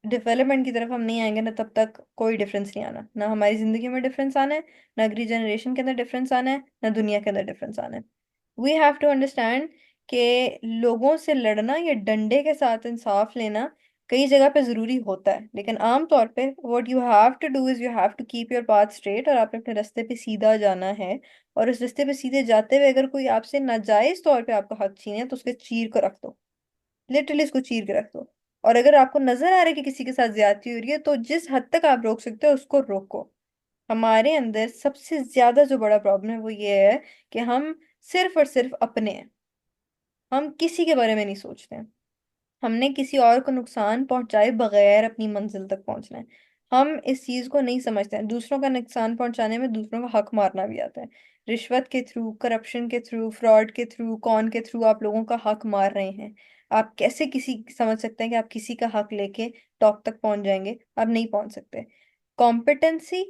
डेवलपमेंट की तरफ हम नहीं आएंगे ना, तब तक कोई डिफरेंस नहीं आना. ना हमारी जिंदगी में डिफरेंस आना है, ना अगली जनरेशन के अंदर डिफरेंस आना है, ना दुनिया के अंदर डिफरेंस आना है. वी हैव टू अंडरस्टैंड कि लोगों से लड़ना या डंडे के साथ इंसाफ लेना कई जगह पे जरूरी होता है, लेकिन आम तौर पे what you have to do is you have to keep your path straight, और आपने अपने रास्ते पे सीधा जाना है. और उस रास्ते पे सीधे जाते हुए अगर कोई आपसे नाजायज तौर पे आपका हक छीने तो उसके चीर को रख दो. लिटरली इसको चीर के रख दो. और अगर आपको नजर आ रहा है कि किसी के साथ ज्यादती हो रही है, तो जिस हद तक आप रोक सकते हो उसको रोको. हमारे अंदर सबसे ज्यादा जो बड़ा प्रॉब्लम है वो ये है कि हम सिर्फ और सिर्फ अपने हैं. हम किसी के बारे में नहीं सोचते हैं. हमने किसी और को नुकसान पहुंचाए बगैर अपनी मंजिल तक पहुंचना है. हम इस चीज को नहीं समझते हैं. दूसरों का नुकसान पहुंचाने में दूसरों का हक मारना भी आता है. रिश्वत के थ्रू, करप्शन के थ्रू, फ्रॉड के थ्रू, कौन के थ्रू आप लोगों का हक मार रहे हैं. आप कैसे किसी समझ सकते हैं कि आप किसी का हक लेके टॉप तक पहुंच जाएंगे? आप नहीं पहुंच सकते. कॉम्पिटेंसी,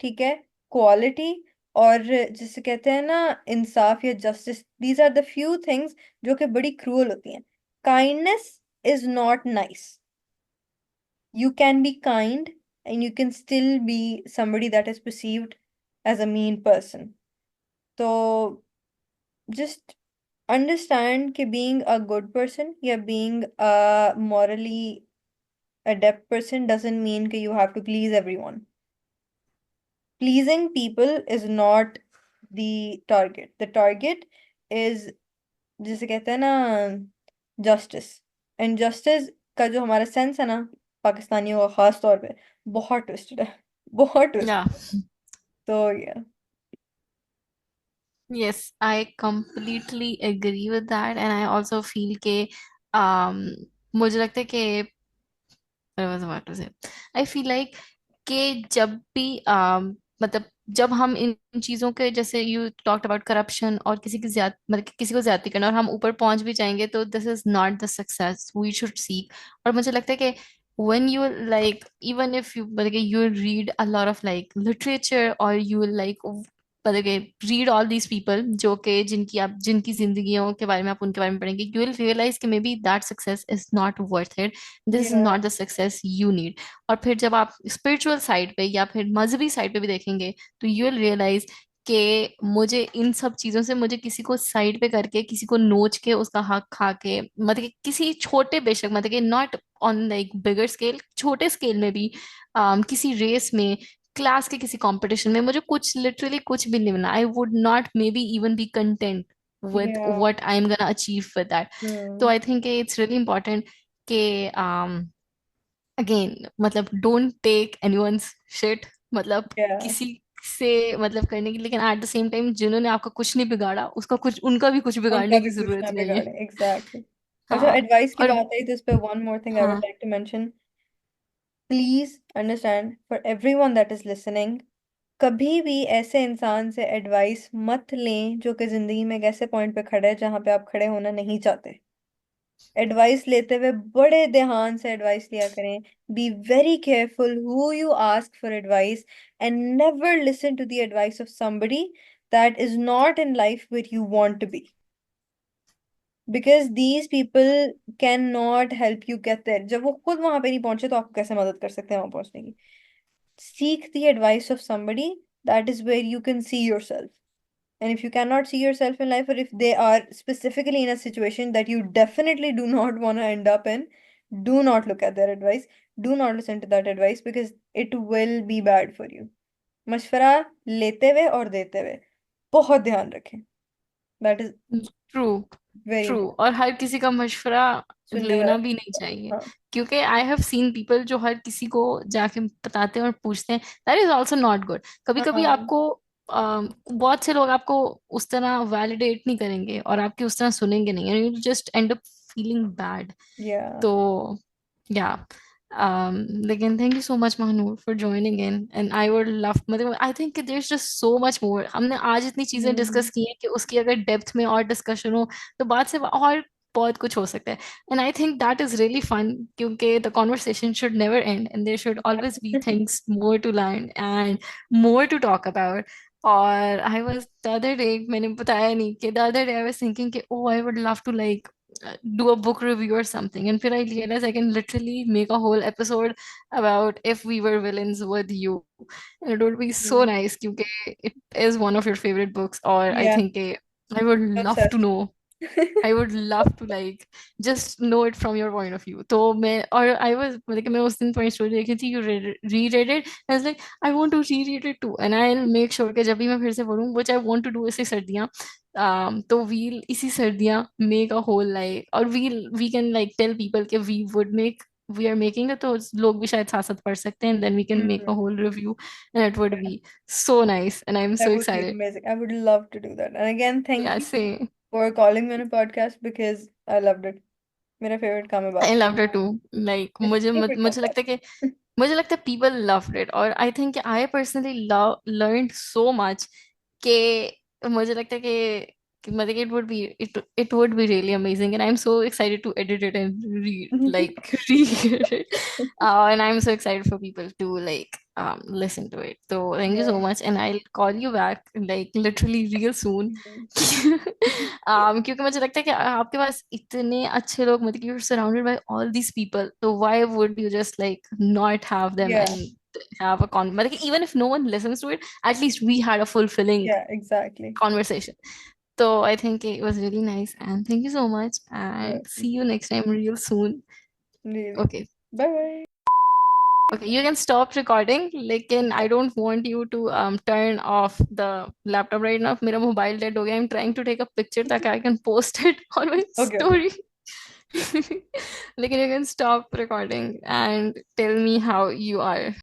ठीक है, क्वालिटी, और जिसे कहते हैं ना इंसाफ या justice, these are the few things जो कि बड़ी क्रूअल होती हैं. Kindness is not nice. You can be kind and you can still be somebody that is perceived as a mean person. So just understand कि being a good person या being a morally adept person doesn't mean कि you have to please everyone. Pleasing people is not the target. The target is जिसे कहते हैं ना justice. And justice का जो हमारा सेंस है ना पाकिस्तानियों का खास तौर पे, बहुत ट्विस्टेड है. बहुत ट्विस्ट. Yeah. तो ये. Yes, I completely agree with that, and I also feel कि um मुझे लगता है कि I was about to say, I feel like कि जब भी मतलब जब हम इन इन चीजों के, जैसे यू टॉक्ट अबाउट करप्शन और किसी की ज्यादा मतलब कि किसी को ज्यादती करना, और हम ऊपर पहुंच भी जाएंगे, तो this is not the success we should seek. और मुझे लगता है कि when you like, even if you मतलब कि you read a lot of like literature, or you like मतलब कि रीड ऑल दीज पीपल जो कि जिनकी जिंदगियों के बारे में आप उनके बारे में पढ़ेंगे, यू विल रियलाइज कि may be that success is not worth it, this is Yeah. Not the success you need. और फिर जब आप स्पिरिचुअल साइड पे या फिर मजहबी साइड पे भी देखेंगे, तो यू विल रियलाइज कि मुझे इन सब चीजों से, मुझे किसी को साइड पे करके, किसी को नोच के उसका हक खा के, मतलब कि किसी छोटे, बेशक मतलब कि not on like bigger scale, छोटे स्केल में भी किसी रेस में, क्लास के किसी कंपटीशन में, मुझे कुछ लिटरली कुछ भी नहीं मिलना, I would not may be even be content with Yeah. what I'm gonna achieve with that. तो Hmm. I think it's really important कि again मतलब don't take anyone's shit, मतलब Yeah. किसी से मतलब करने की, लेकिन एट द सेम टाइम जिन्होंने आपका कुछ नहीं बिगाड़ा, उसका कुछ, उनका भी कुछ उनका बिगाड़ने की भी कुछ ना जरूरत नहीं है। बिगाड़े, एग्जैक्टली। अच्छा, हाँ। एडवाइस की और बात है तो इस पे one more thing I would हाँ। Like to mention. Please understand, for everyone that is listening, कभी भी ऐसे इंसान से एडवाइस मत लें जो कि जिंदगी में एक ऐसे पॉइंट पे खड़े है जहां पे आप खड़े होना नहीं चाहते। एडवाइस लेते हुए बड़े ध्यान से एडवाइस लिया करें। Be very careful who you ask for advice, and never listen to the advice of somebody that is not in life where you want to be, because these people cannot help you get there। जब वो खुद वहां पे नहीं पहुंचे तो आप कैसे मदद कर सकते हैं वहां पहुंचने की। Seek the advice of somebody that is where you can see yourself, and if you cannot see yourself in life, or if they are specifically in a situation that you definitely do not want to end up in, do not look at their advice, do not listen to that advice, because it will be bad for you। मशवरा लेते हुए और देते हुए बहुत ध्यान रखें। That is true. very true. important। और हर किसी का मशवरा सुनने वाला। लेना भी नहीं चाहिए, हाँ। क्योंकि आई हैव सीन पीपल जो हर किसी को जाके बताते हैं और पूछते हैं, that is also not good. कभी कभी हाँ। आपको बहुत से लोग आपको उस तरह वैलिडेट नहीं करेंगे और आपकी उस तरह सुनेंगे नहीं, and you just end up feeling bad. Yeah। तो या लेकिन thank you so much Mahnoor for joining in, and I would love, मतलब I think there is just so much more. हमने आज इतनी चीजें हम्म। डिस्कस की हैं कि उसकी अगर डेप्थ में और डिस्कशन हो तो बात से और बहुत कुछ हो सकता है। And I think that is really fun, क्योंकि the conversation should never end and there should always be things more to learn and more to talk about. और I was the other day, मैंने बताया नहीं कि the other day I was thinking कि oh I would love to like do a book review or something, and then I realized I can literally make a whole episode about if we were villains with you, and it would be so Mhm. nice because it is one of your favorite books, or I Yeah, think I would love to obsessed। know, I would love to like just know it from your point of view। तो मैं और I was मतलब कि मैं उस दिन तुम्हारी story देखी थी, you reread it, I was like I want to reread it too, and I'll make sure कि जब भी मैं फिर से पढूं, which I want to do इसी सर्दियाँ, तो we'll इसी सर्दियाँ make a whole like, और we can like tell people कि we are making it, तो लोग भी शायद साथ साथ पढ़ सकते हैं, and then we can make a Mhm. whole review, and it would be so nice, and I'm so That would be excited। amazing. I would love to do that. And again, thank Yeah, you same। for calling me on a podcast because I loved it। मेरा favorite काम है I बात loved it too, like करना। मुझे Super मुझे लगता है कि podcast। people loved it, और I think I personally learned so much कि मुझे लगता है कि मतलब कि it would be really amazing, and I'm so excited to edit it and read it, and I'm so excited for people to like listen to it, so thank you so Yeah। much, and I'll call you back like literally real soon। Mhm. क्योंकि मुझे लगता है कि आपके पास इतने अच्छे लोग, मतलब you're surrounded by all these people, so why would you just like not have them Yeah, and have a मतलब कि even if no one listens to it, at least we had a fulfilling yeah, exactly। conversation। So I think it was really nice, and thank you so much, and see Welcome। you next time real soon। Really। Okay। Bye bye। Okay, you can stop recording, लेकिन I don't want you to turn off the laptop right now। मेरा mobile dead हो गया, I'm trying to take a picture ताकि I can post it on my Okay, okay। story। लेकिन you can stop recording and tell me how you are।